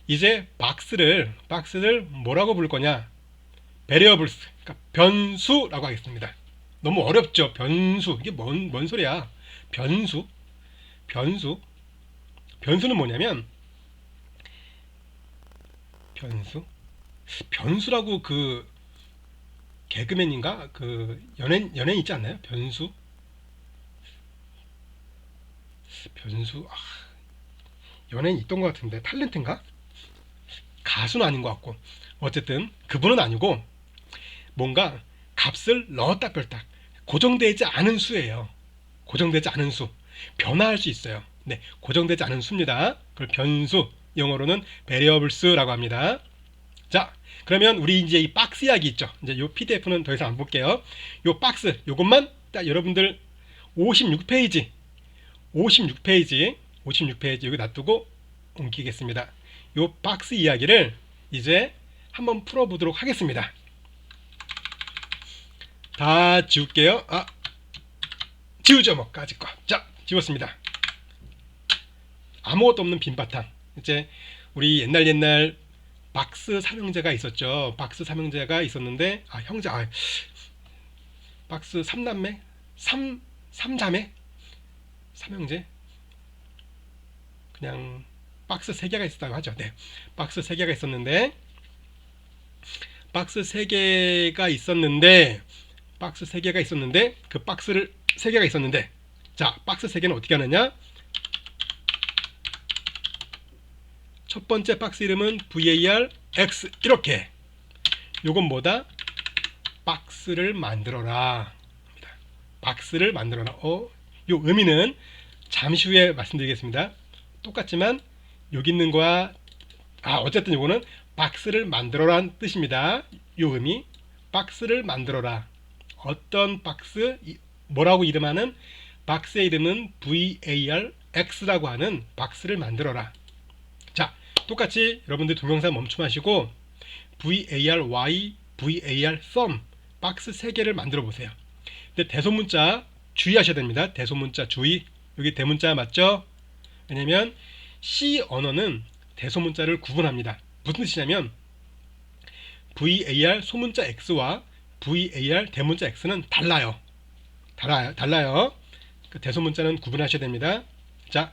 이제 박스를 뭐라고 부를 거냐? variables, 그러니까 변수라고 하겠습니다. 너무 어렵죠? 변수. 이게 뭔 소리야? 변수는 뭐냐면 변수라고 그 개그맨인가? 그 연예인 있지 않나요? 변수. 연예인 있던 것 같은데 탤런트인가? 가수는 아닌 것 같고 어쨌든 그분은 아니고 뭔가 값을 넣었다 뺐다 고정되지 않은 수예요. 고정되지 않은 수. 변화할 수 있어요. 네, 고정되지 않은 수입니다. 그걸 변수, 영어로는 variables라고 합니다. 자, 그러면 우리 이제 이 박스 이야기 있죠. 이제 요 PDF는 더 이상 안 볼게요. 요 박스, 요것만 딱 여러분들 56페이지 여기 놔두고 옮기겠습니다. 요 박스 이야기를 이제 한번 풀어보도록 하겠습니다. 다 지울게요. 지우죠 뭐 까짓 거. 자, 지웠습니다. 아무것도 없는 빈 바탕. 이제 우리 옛날 박스 삼형제가 있었죠. 박스 삼형제가 있었는데 형제 박스 삼남매 삼자매 삼형제 그냥 박스 3개가 있었다고 하죠. 네, 박스 3개가 있었는데 그 박스를 3개가 있었는데 자, 박스 3개는 어떻게 하느냐? 첫 번째 박스 이름은 VAR X 이렇게. 요건 뭐다? 박스를 만들어라. 박스를 만들어라. 요 의미는 잠시 후에 말씀드리겠습니다. 똑같지만 여기 있는 거와 어쨌든 요거는 박스를 만들어라는 뜻입니다. 요 의미. 박스를 만들어라. 어떤 박스, 뭐라고 이름하는 박스의 이름은 VAR X라고 하는 박스를 만들어라. 자, 똑같이 여러분들 동영상 멈춤하시고 VAR Y, VAR SUM 박스 3개를 만들어 보세요. 근데 대소문자 주의하셔야 됩니다. 대소문자 주의. 여기 대문자 맞죠? 왜냐면 C 언어는 대소문자를 구분합니다. 무슨 뜻이냐면 VAR 소문자 X와 VAR 대문자 X는 달라요. 그 대소문자는 구분하셔야 됩니다. 자,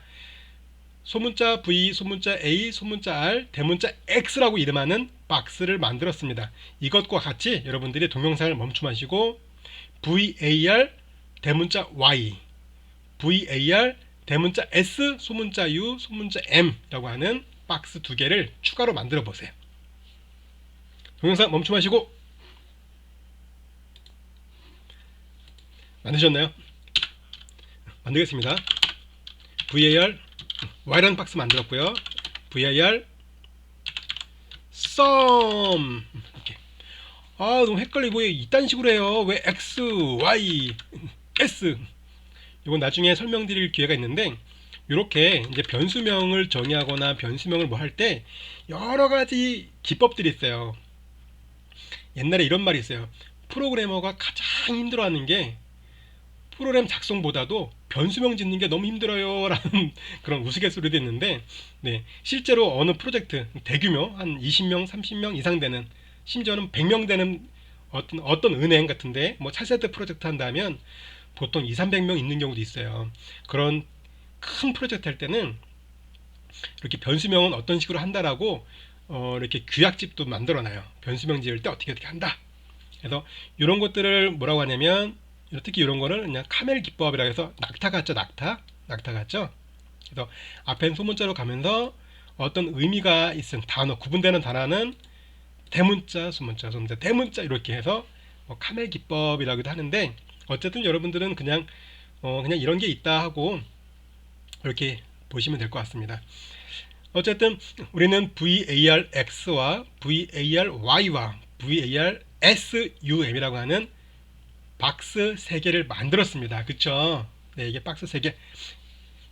소문자 V, 소문자 A, 소문자 R, 대문자 X라고 이름하는 박스를 만들었습니다. 이것과 같이 여러분들이 동영상을 멈춤하시고 VAR 대문자 Y, VAR 대문자 S, 소문자 U, 소문자 M라고 하는 박스 2개를 추가로 만들어 보세요. 동영상 멈춤하시고 만드셨나요? 만들겠습니다. VAR Y라는 박스 만들었고요. VAR SUM 이렇게. 너무 헷갈리고 이딴 식으로 해요. 왜 X, Y, S? 이건 나중에 설명드릴 기회가 있는데 이렇게 이제 변수명을 정의하거나 변수명을 뭐 할 때 여러 가지 기법들이 있어요. 옛날에 이런 말이 있어요. 프로그래머가 가장 힘들어하는 게 프로그램 작성보다도 변수명 짓는 게 너무 힘들어요 라는 그런 우스갯소리도 있는데, 네, 실제로 어느 프로젝트 대규모 한 20명 30명 이상 되는, 심지어는 100명 되는 어떤 은행 같은데 뭐 차세대 프로젝트 한다면 보통 2, 300명 있는 경우도 있어요. 그런 큰 프로젝트 할 때는 이렇게 변수명은 어떤 식으로 한다라고 이렇게 규약집도 만들어놔요. 변수명 지을 때 어떻게 한다. 그래서 이런 것들을 뭐라고 하냐면, 특히 이런 거는 그냥 카멜 기법이라고 해서 낙타 같죠, 낙타 같죠. 그래서 앞엔 소문자로 가면서 어떤 의미가 있은 단어, 구분되는 단어는 대문자, 소문자, 소문자, 대문자 이렇게 해서 뭐 카멜 기법이라고도 하는데, 어쨌든 여러분들은 그냥 이런 게 있다 하고 이렇게 보시면 될 것 같습니다. 어쨌든 우리는 VARX와 VARY와 VARSUM이라고 하는 박스 3개를 만들었습니다. 그쵸? 네, 이게 박스 3개.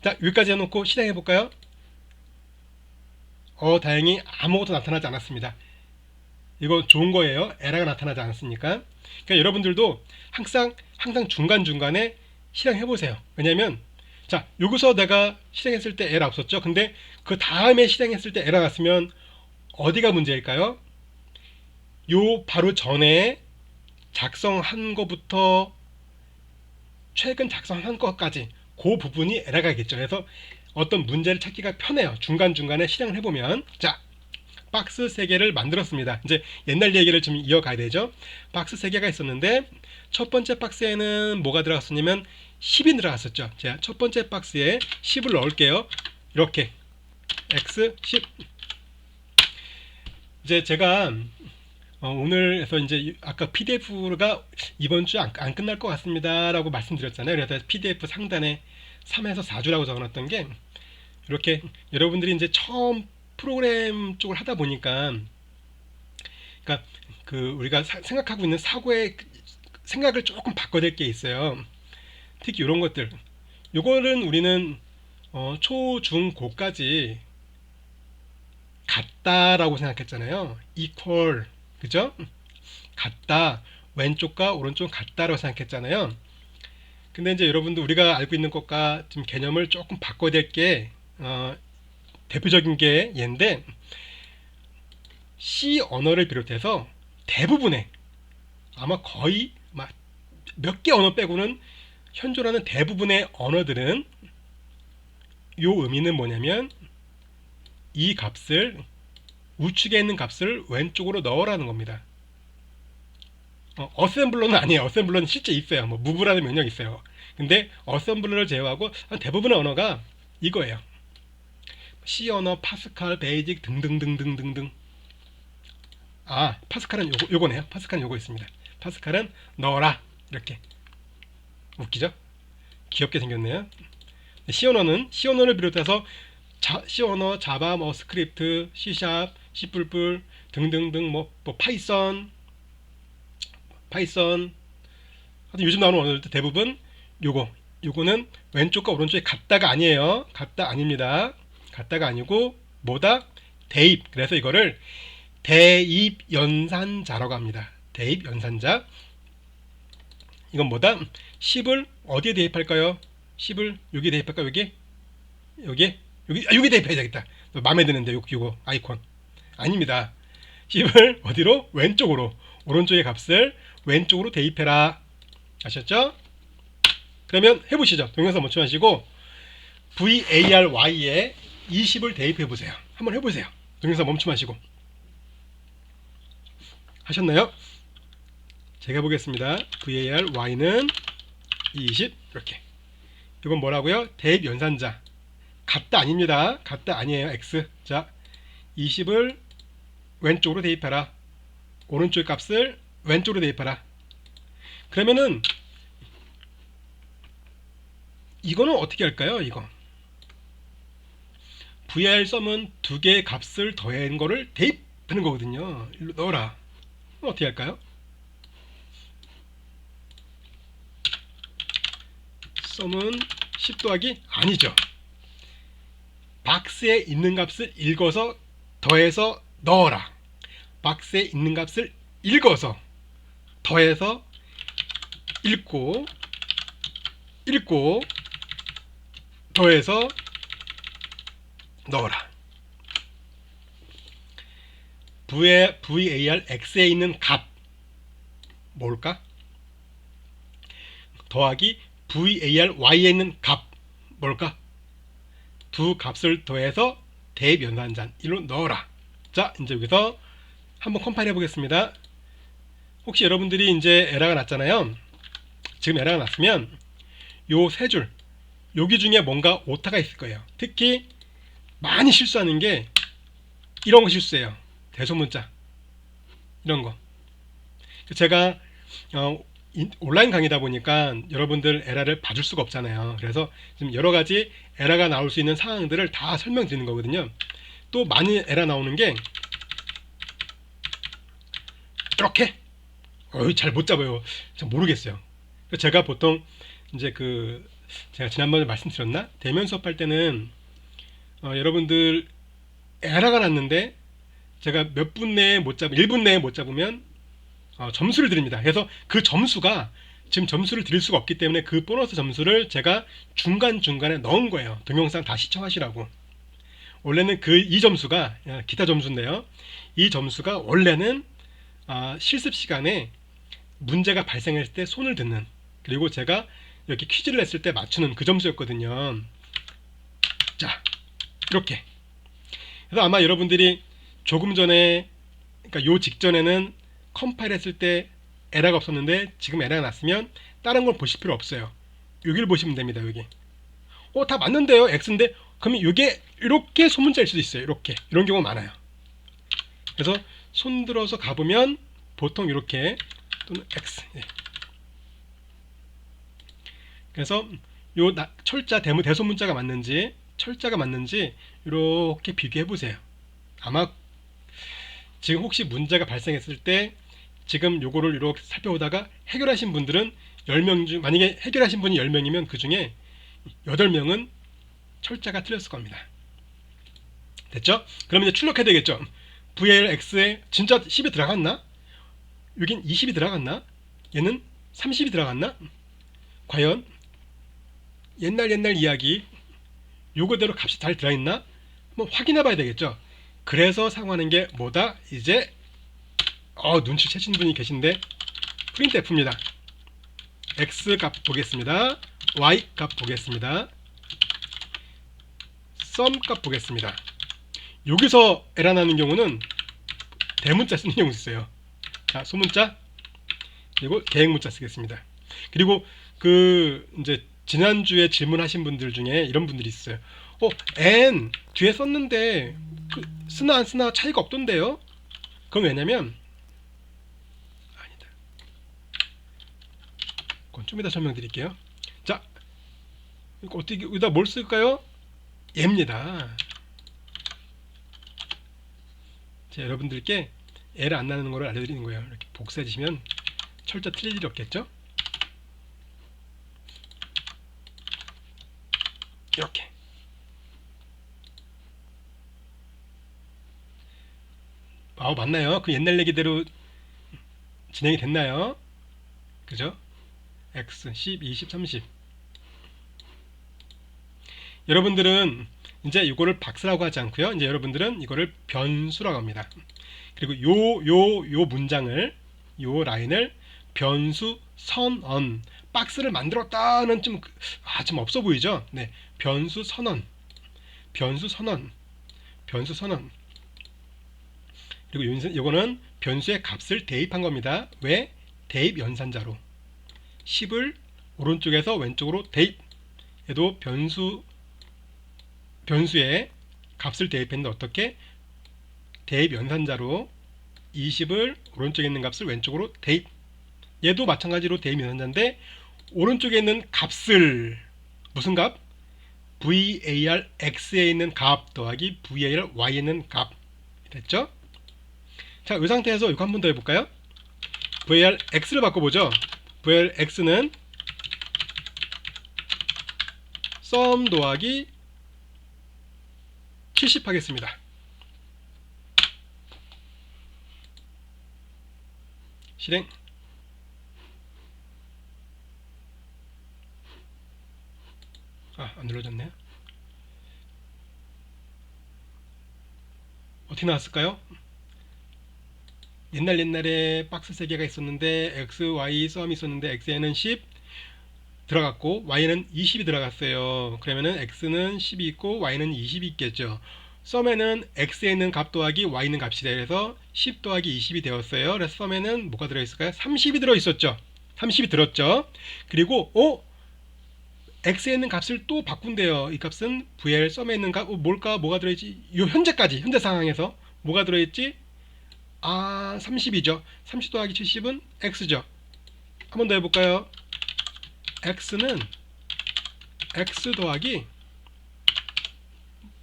자, 여기까지 해놓고 실행해 볼까요? 다행히 아무것도 나타나지 않았습니다. 이거 좋은 거예요. 에러가 나타나지 않았으니까. 그러니까 여러분들도 항상 중간중간에 실행해 보세요. 왜냐면, 자, 여기서 내가 실행했을 때 에러 없었죠? 근데 그 다음에 실행했을 때 에러 났으면 어디가 문제일까요? 요 바로 전에 작성한 것부터 최근 작성한 것까지 그 부분이 에러가겠죠. 그래서 어떤 문제를 찾기가 편해요. 중간중간에 실행을 해보면. 자, 박스 3개를 만들었습니다. 이제 옛날 얘기를 좀 이어가야 되죠. 박스 3개가 있었는데 첫 번째 박스에는 뭐가 들어갔었냐면 10이 들어갔었죠. 자, 첫 번째 박스에 10을 넣을게요. 이렇게 x 10. 이제 제가 오늘에서 이제 아까 PDF가 이번 주 안 끝날 것 같습니다 라고 말씀드렸잖아요. 그래서 PDF 상단에 3에서 4주라고 적어놨던 게, 이렇게 여러분들이 이제 처음 프로그램 쪽을 하다 보니까, 그러니까 우리가 생각하고 있는 사고의 생각을 조금 바꿔야 게 있어요. 특히 이런 것들, 요거는 우리는 초, 중, 고까지 같다라고 생각했잖아요. equal, 그죠? 같다, 왼쪽과 오른쪽 같다라고 생각했잖아요. 근데 이제 여러분들 우리가 알고 있는 것과 좀 개념을 조금 바꿔야 될 게, 대표적인 게 얘인데, C 언어를 비롯해서 대부분의, 아마 거의 몇 개 언어 빼고는 현존하는 대부분의 언어들은 요 의미는 뭐냐면, 이 값을, 우측에 있는 값을 왼쪽으로 넣으라는 겁니다. 어셈블러는 아니에요. 어셈블러는 실제 있어요. 뭐 무브라는 명령이 있어요. 근데 어셈블러를 제외하고 대부분의 언어가 이거예요. C 언어, 파스칼, 베이직 등등등등등등. 아, 파스칼은 요거네요. 파스칼은 요거 있습니다. 파스칼은 넣어라, 이렇게. 웃기죠? 귀엽게 생겼네요. C 언어를 비롯해서 C 언어, 자바, 뭐 스크립트, C#, C++ 등등등, 뭐 파이썬, 하여튼 요즘 나오는 언어들 대부분 요거는 왼쪽과 오른쪽이 같다가 아니에요. 같다 아닙니다. 같다가 아니고 뭐다? 대입. 그래서 이거를 대입 연산자라고 합니다. 대입 연산자. 이건 뭐다? 10을 어디에 대입할까요? 10을 여기 대입할까요? 여기 대입해야 되겠다. 마음에 드는데 요거 아이콘. 아닙니다. 10을 어디로? 왼쪽으로. 오른쪽의 값을 왼쪽으로 대입해라. 아셨죠? 그러면 해보시죠. 동영상 멈춰하시고 VARY에 20을 대입해보세요. 한번 해보세요. 동영상 멈춤하시고. 하셨나요? 제가 보겠습니다. VARY는 20 이렇게. 이건 뭐라고요? 대입 연산자. 같다 아닙니다. 같다 아니에요. X. 자, 20을 왼쪽으로 대입해라. 오른쪽 값을 왼쪽으로 대입하라. 그러면은 이거는 어떻게 할까요? 이거 var 썸은 두 개의 값을 더한 거를 대입하는 거거든요. 일로 넣어라. 어떻게 할까요? 썸은 10 더하기 아니죠. 박스에 있는 값을 읽어서 더해서 넣어라. 박스에 있는 값을 읽어서 더해서 읽고 더해서 넣어라. var x에 있는 값 뭘까? 더하기 var y에 있는 값 뭘까? 두 값을 더해서 대입 연산자 1로 넣어라. 자, 이제 여기서 한번 컴파일 해보겠습니다. 혹시 여러분들이 이제 에러가 났잖아요. 지금 에러가 났으면 요 세 줄 여기 중에 뭔가 오타가 있을 거예요. 특히 많이 실수하는 게 이런 거 실수예요. 대소문자 이런 거. 제가 온라인 강의다 보니까 여러분들 에러를 봐줄 수가 없잖아요. 그래서 지금 여러 가지 에러가 나올 수 있는 상황들을 다 설명드리는 거거든요. 또 많이 에러 나오는 게 이렇게 잘 못 잡아요. 잘 모르겠어요. 제가 보통 이제 제가 지난번에 말씀드렸나? 대면 수업할 때는 여러분들 에러가 났는데 제가 몇 분 내에 못 잡으면 1분 내에 못 잡으면 점수를 드립니다. 그래서 그 점수가 지금 점수를 드릴 수가 없기 때문에 그 보너스 점수를 제가 중간중간에 넣은 거예요. 동영상 다 시청하시라고. 원래는 이 점수가 기타 점수인데요. 이 점수가 원래는 실습 시간에 문제가 발생했을 때 손을 듣는, 그리고 제가 이렇게 퀴즈를 냈을 때 맞추는 그 점수였거든요. 자, 이렇게. 그래서 아마 여러분들이 조금 전에, 그러니까 요 직전에는 컴파일 했을 때 에러가 없었는데 지금 에러가 났으면 다른 걸 보실 필요 없어요. 여기를 보시면 됩니다. 여기. 다 맞는데요. X인데 그러면 이게 이렇게 소문자일 수도 있어요. 이렇게. 이런 경우가 많아요. 그래서 손들어서 가보면 보통 이렇게 또는 X. 예. 그래서 요 철자 대소문자가 맞는지 철자가 맞는지 이렇게 비교해 보세요. 아마 지금 혹시 문제가 발생했을 때 지금 요거를 이렇게 살펴보다가 해결하신 분들은 10명 중, 만약에 해결하신 분이 10명이면 그 중에 8명은 철자가 틀렸을 겁니다. 됐죠? 그럼 이제 출력해야 되겠죠? VLX에 진짜 10이 들어갔나? 여긴 20이 들어갔나? 얘는 30이 들어갔나? 과연 옛날 이야기 요거대로 값이 잘 들어있나? 한번 확인해 봐야 되겠죠? 그래서 사용하는 게 뭐다? 이제 눈치 채신 분이 계신데 printf입니다. x 값 보겠습니다. y 값 보겠습니다. sum 값 보겠습니다. 여기서 에러 나는 경우는 대문자 쓰는 경우 있어요. 자, 소문자 그리고 계획문자 쓰겠습니다. 그리고 이제 지난주에 질문하신 분들 중에 이런 분들이 있어요. n 뒤에 썼는데 쓰나 안 쓰나 차이가 없던데요? 그건 왜냐면 아니다. 그건 좀 이따 설명드릴게요. 자, 어떻게 여기다 뭘 쓸까요? 얘입니다. 제가 여러분들께 에러 안 나는 거를 알려드리는 거예요. 이렇게 복사해 주시면 철자 틀릴 일이 없겠죠? 이렇게. 맞나요? 그 옛날 얘기대로 진행이 됐나요? 그죠? X, 10, 20, 30. 여러분들은 이제 이거를 박스라고 하지 않고요. 이제 여러분들은 이거를 변수라고 합니다. 그리고 요 문장을, 요 라인을 변수 선언, 박스를 만들었다는 좀 없어 보이죠? 네. 변수 선언. 그리고 이거는 변수의 값을 대입한 겁니다. 왜? 대입 연산자로 10을 오른쪽에서 왼쪽으로 대입. 얘도 변수의 값을 대입했는데 어떻게? 대입 연산자로 20을 오른쪽에 있는 값을 왼쪽으로 대입. 얘도 마찬가지로 대입 연산자인데 오른쪽에 있는 값을 무슨 값? var x에 있는 값 더하기 var y에 있는 값. 됐죠? 자, 이 상태에서 이거 한 번 더 해볼까요? var x를 바꿔보죠. var x는 sum 더하기 70 하겠습니다. 실행. 안 눌러졌네요. 어떻게 나왔을까요? 옛날에 박스 3개가 있었는데 x, y 썸이 있었는데 x에는 10 들어갔고 y는 20이 들어갔어요. 그러면은 x는 10이 있고 y는 20이 있겠죠. 썸에는 x에 있는 값 더하기 y 있는 값이 돼서 10 더하기 20이 되었어요. 그래서 썸에는 뭐가 들어있을까요? 30이 들어있었죠. 30이 들었죠. 그리고 x에 있는 값을 또 바꾼대요. 이 값은 vl 썸에 있는 값 뭐가 들어있지? 요 현재 상황에서 뭐가 들어있지? 30이죠. 30 더하기 70은 x죠. 한 번 더 해볼까요? x는 x 더하기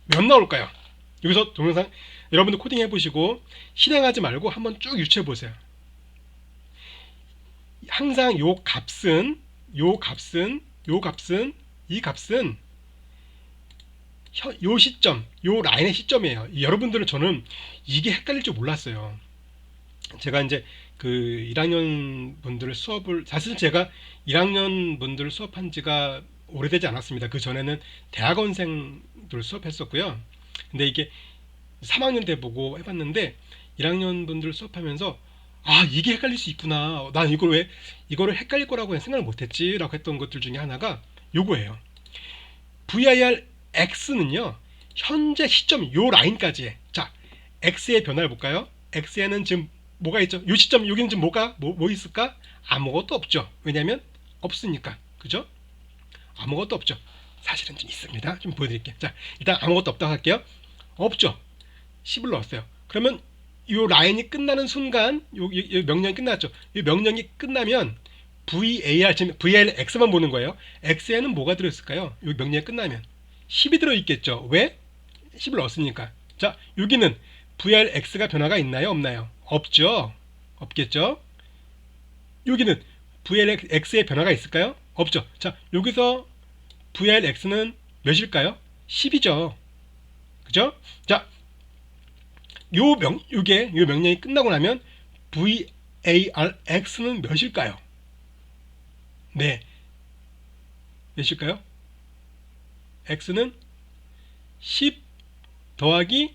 몇 나올까요? 여기서 동영상 여러분들 코딩 해보시고 실행하지 말고 한번 쭉 유추해 보세요. 항상 이 값은 요 시점, 요 라인의 시점이에요. 여러분들은 저는 이게 헷갈릴 줄 몰랐어요. 제가 이제 그 1학년 분들 수업을 사실 제가 1학년 분들 수업한 지가 오래되지 않았습니다. 그 전에는 대학원생들 수업했었고요. 근데 이게 3학년 때 보고 해봤는데 1학년 분들 수업하면서 이게 헷갈릴 수 있구나. 난 이거를 헷갈릴 거라고 생각을 못했지 라고 했던 것들 중에 하나가 요거예요. VIR X는요 현재 시점 요 라인까지의 자 X의 변화를 볼까요? X에는 지금 뭐가 있죠? 요 시점 여기는 지금 뭐 있을까? 아무것도 없죠. 왜냐면 없으니까. 그죠? 아무것도 없죠. 사실은 좀 있습니다. 좀 보여드릴게요. 자 일단 아무것도 없다고 할게요. 없죠. 10을 넣었어요. 그러면 요 라인이 끝나는 순간 요 명령이 끝났죠. 이 명령이 끝나면 VAR 지금 VLX만 보는 거예요. X에는 뭐가 들어있을까요? 요 명령이 끝나면 10이 들어있겠죠. 왜? 10을 넣었으니까. 자 여기는 VLX가 변화가 있나요? 없나요? 없죠. 없겠죠. 여기는 VLX의 변화가 있을까요? 없죠. 자 여기서 VLX는 몇일까요? 10이죠. 그죠? 자 요 명령이 끝나고 나면 VARX는 몇일까요? 네. 몇일까요? X는 10 더하기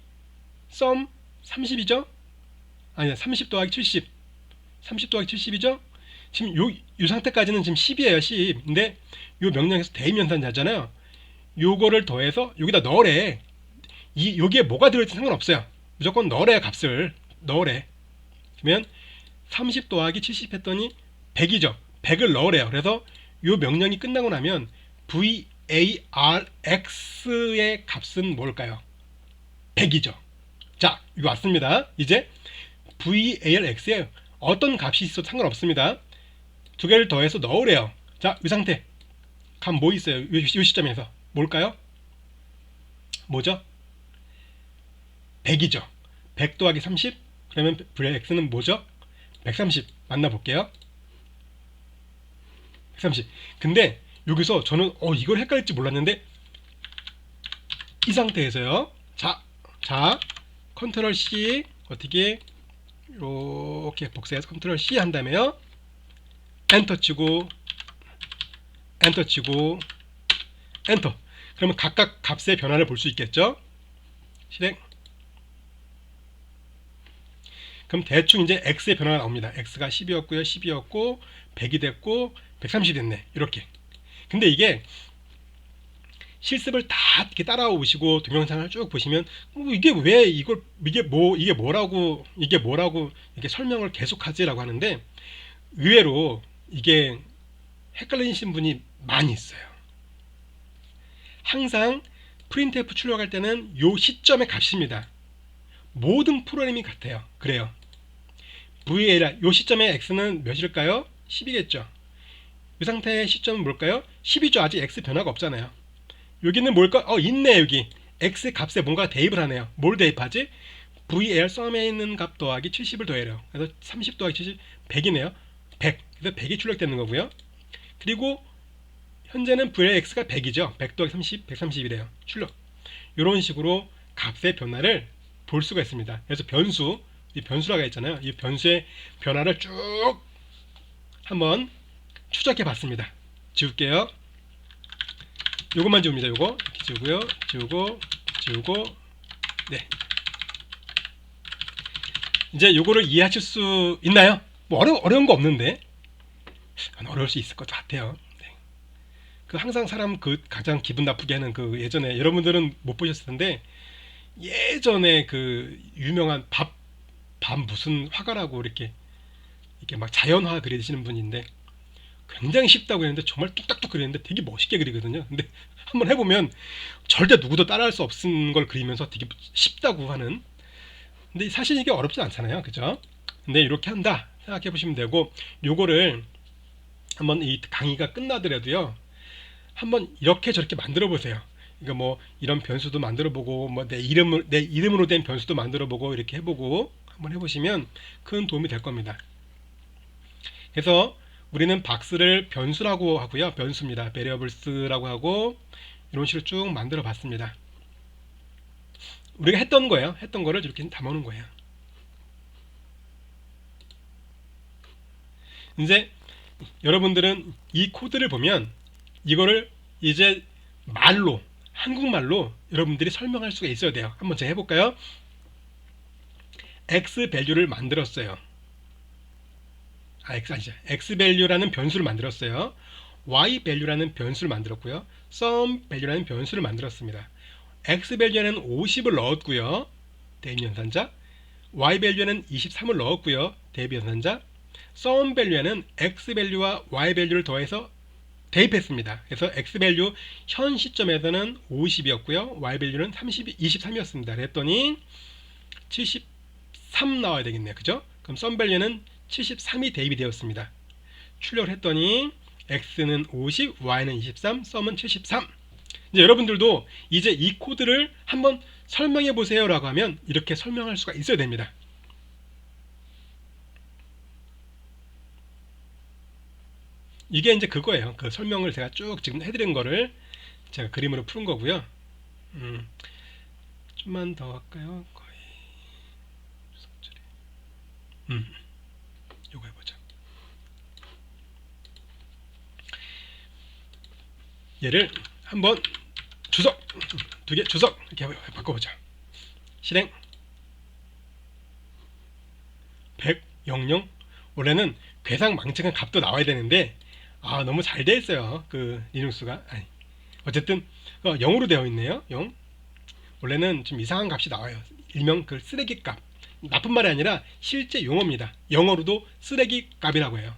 썸 30이죠? 아니야, 30 더하기 70. 30 더하기 70이죠? 지금 요 상태까지는 지금 10이에요, 10. 근데 요 명령에서 대입연산자잖아요. 요거를 더해서 여기다 넣으래. 여기에 뭐가 들어있지 상관없어요. 무조건 넣으래, 값을. 넣으래. 그러면 30 더하기 70 했더니 100이죠. 100을 넣으래요. 그래서 요 명령이 끝나고 나면 VARX의 값은 뭘까요? 100이죠. 자, 이거 왔습니다. 이제 VARX에 어떤 값이 있어도 상관없습니다. 두 개를 더해서 넣으래요. 자, 이 상태. 값 뭐 있어요? 이 시점에서. 뭘까요? 뭐죠? 100이죠. 100 더하기 30. 그러면 VARX는 뭐죠? 130. 만나볼게요. 130. 근데 여기서 저는 이걸 헷갈릴지 몰랐는데 이 상태에서요. 자, 컨트롤 C 어떻게 이렇게 복사해서 컨트롤 C 한 다음에요. 엔터 치고 엔터. 그러면 각각 값의 변화를 볼 수 있겠죠? 실행. 그럼 대충 이제 X의 변화가 나옵니다. X가 10이었고요. 10이었고 100이 됐고 130이 됐네. 이렇게. 근데 이게 실습을 다 이렇게 따라오시고 동영상을 쭉 보시면 이게 왜 이게 뭐라고 이렇게 설명을 계속하지라고 하는데 의외로 이게 헷갈리시는 분이 많이 있어요. 항상 프린트F 출력할 때는 요 시점의 값입니다. 모든 프로그램이 같아요. 그래요. VAR 요 시점의 X는 몇일까요? 10이겠죠. 이 상태의 시점은 뭘까요? 10이죠. 아직 X 변화가 없잖아요. 여기는 뭘까? 있네. 여기 X 값에 뭔가 대입을 하네요. 뭘 대입하지? VAR 썸에 있는 값 더하기 70을 더해요. 그래서 30 더하기 70 100이네요. 100. 그래서 100이 출력되는 거고요. 그리고 현재는 VARX가 100이죠. 100 더하기 30, 130이래요. 출력. 이런 식으로 값의 변화를 볼 수가 있습니다. 그래서 이 변수라고 했잖아요. 이 변수의 변화를 쭉 한번 추적해 봤습니다. 지울게요. 요것만 지웁니다. 요거 이렇게 지우고요. 지우고 네. 이제 요거를 이해하실 수 있나요? 뭐 어려운 거 없는데 어려울 수 있을 것 같아요. 네. 그 항상 사람 그 가장 기분 나쁘게 하는 그 예전에 여러분들은 못 보셨을 텐데 예전에 그 유명한 밥 무슨 화가라고 이렇게 막 자연화 그리시는 분인데 굉장히 쉽다고 했는데 정말 뚝딱뚝 그리는데 되게 멋있게 그리거든요. 근데 한번 해보면 절대 누구도 따라할 수 없는 걸 그리면서 되게 쉽다고 하는. 근데 사실 이게 어렵지 않잖아요, 그죠? 근데 이렇게 한다 생각해 보시면 되고, 요거를 한번 이 강의가 끝나더라도요 한번 이렇게 저렇게 만들어 보세요. 그러니까 뭐 이런 변수도 만들어 보고 뭐 내 이름으로 된 변수도 만들어 보고 이렇게 해보고 한번 해보시면 큰 도움이 될 겁니다. 그래서 우리는 박스를 변수라고 하고요, 변수입니다. variables라고 하고 이런 식으로 쭉 만들어 봤습니다. 우리가 했던 거예요. 했던 거를 이렇게 담아놓은 거예요. 이제 여러분들은 이 코드를 보면 이거를 이제 말로, 한국말로 여러분들이 설명할 수가 있어야 돼요. 한번 제가 해볼까요? x 밸류를 만들었어요. x 아니죠. x 밸류라는 변수를 만들었어요. y 밸류라는 변수를 만들었고요. sum 밸류라는 변수를 만들었습니다. x 밸류에는 50을 넣었고요. 대입 연산자. y 밸류에는 23을 넣었고요. 대입 연산자. sum 밸류에는 x 밸류와 y 밸류를 더해서 대입했습니다. 그래서 x 밸류 현 시점에서는 50이었고요. y 밸류는 23이었습니다. 그랬더니 73 나와야 되겠네요. 그죠? 그럼 sum 밸류는 73이 대입이 되었습니다. 출력을 했더니 x는 50, y는 23, sum은 73. 이제 여러분들도 이제 이 코드를 한번 설명해 보세요 라고 하면 이렇게 설명할 수가 있어야 됩니다. 이게 이제 그거예요. 그 설명을 제가 쭉 지금 해드린 거를 제가 그림으로 푸는 거고요. 좀만 더 할까요? 거의 요거 해보자. 얘를 한번 주석, 두 개 주석 이렇게 바꿔보자. 실행 100, 00. 원래는 괴상망측한 값도 나와야 되는데 너무 잘 돼 있어요. 그 리눅스가. 어쨌든 0으로 되어 있네요. 0. 원래는 좀 이상한 값이 나와요. 일명 그 쓰레기 값. 나쁜 말이 아니라 실제 용어입니다. 영어로도 쓰레기 값이라고 해요.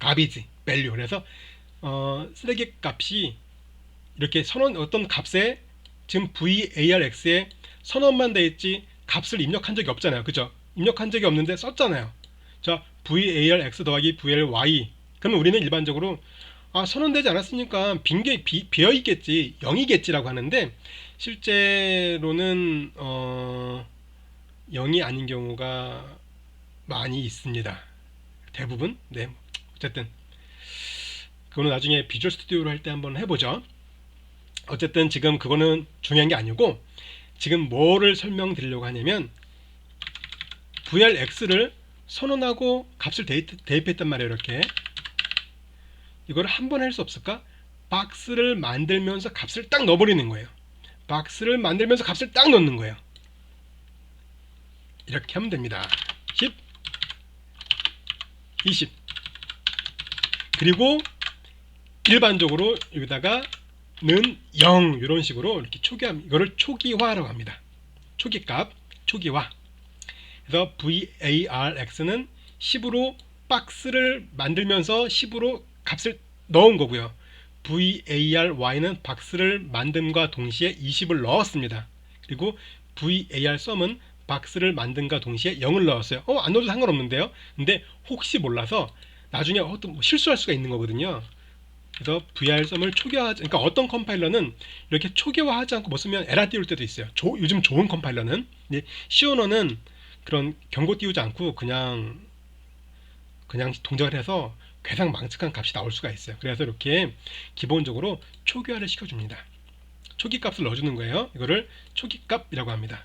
garbage value. 그래서 쓰레기 값이 이렇게 어떤 값에 지금 varx에 선언만 돼 있지 값을 입력한 적이 없잖아요. 그죠? 입력한 적이 없는데 썼잖아요. 자, varx 더하기 vly. 그러면 우리는 일반적으로 선언되지 않았으니까 비어 있겠지, 0이겠지라고 하는데 실제로는 0이 아닌 경우가 많이 있습니다. 대부분. 네. 어쨌든 그거는 나중에 비주얼 스튜디오로 할 때 한번 해보죠. 어쨌든 지금 그거는 중요한 게 아니고 지금 뭐를 설명드리려고 하냐면 vrx를 선언하고 값을 대입했단 말이에요. 이렇게 이걸 한 번 할 수 없을까? 박스를 만들면서 값을 딱 넣어버리는 거예요. 박스를 만들면서 값을 딱 넣는 거예요. 이렇게 하면 됩니다. 10, 20. 그리고 일반적으로 여기다가 는 0 이런 식으로 이렇게 이거를 초기화라고 합니다. 초기값, 초기화. 그래서 varx는 10으로 박스를 만들면서 10으로 값을 넣은 거고요. vary는 박스를 만듦과 동시에 20을 넣었습니다. 그리고 varsum은 박스를 만듦과 동시에 0을 넣었어요. 안 넣어도 상관없는데요. 근데 혹시 몰라서 나중에 실수할 수가 있는 거거든요. 그래서 VRSum을 초기화하지, 그러니까 어떤 컴파일러는 이렇게 초기화하지 않고 뭐 쓰면 에러 띄울 때도 있어요. 요즘 좋은 컴파일러는. 근데 시오너는 그런 경고 띄우지 않고 그냥 동작을 해서 괴상망측한 값이 나올 수가 있어요. 그래서 이렇게 기본적으로 초기화를 시켜줍니다. 초기값을 넣어주는 거예요. 이거를 초기값이라고 합니다.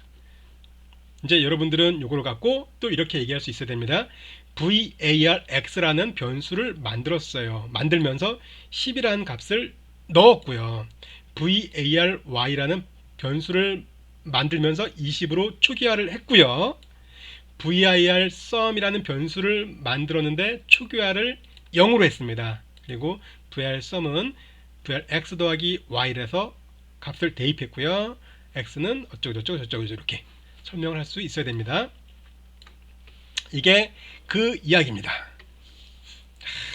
이제 여러분들은 이걸 갖고 또 이렇게 얘기할 수 있어야 됩니다. varx라는 변수를 만들었어요. 만들면서 10이라는 값을 넣었고요. VARY라는 변수를 만들면서 20으로 초기화를 했고요. vir sum이라는 변수를 만들었는데 초기화를 0으로 했습니다. 그리고 vir sum은 vir x 더하기 y에서 값을 대입했고요. x는 어쩌고저쩌고 저쩌고 이렇게 설명을 할 수 있어야 됩니다. 이게 그 이야기입니다.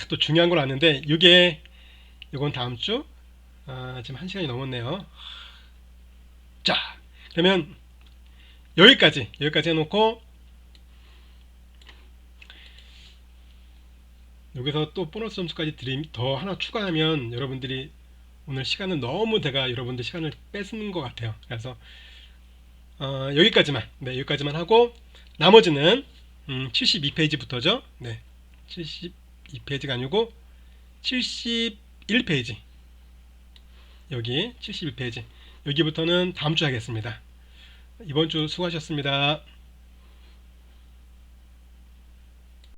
또 중요한 걸 아는데 이건 다음 주 지금 1시간이 넘었네요. 자, 그러면 여기까지 해놓고 여기서 또 보너스 점수까지 더 하나 추가하면 여러분들이 오늘 시간은 너무 제가 여러분들 시간을 뺏는 것 같아요. 그래서 여기까지만 하고 나머지는 72페이지부터죠. 네, 72페이지가 아니고 71페이지 여기 71페이지 여기부터는 다음 주 하겠습니다. 이번 주 수고하셨습니다.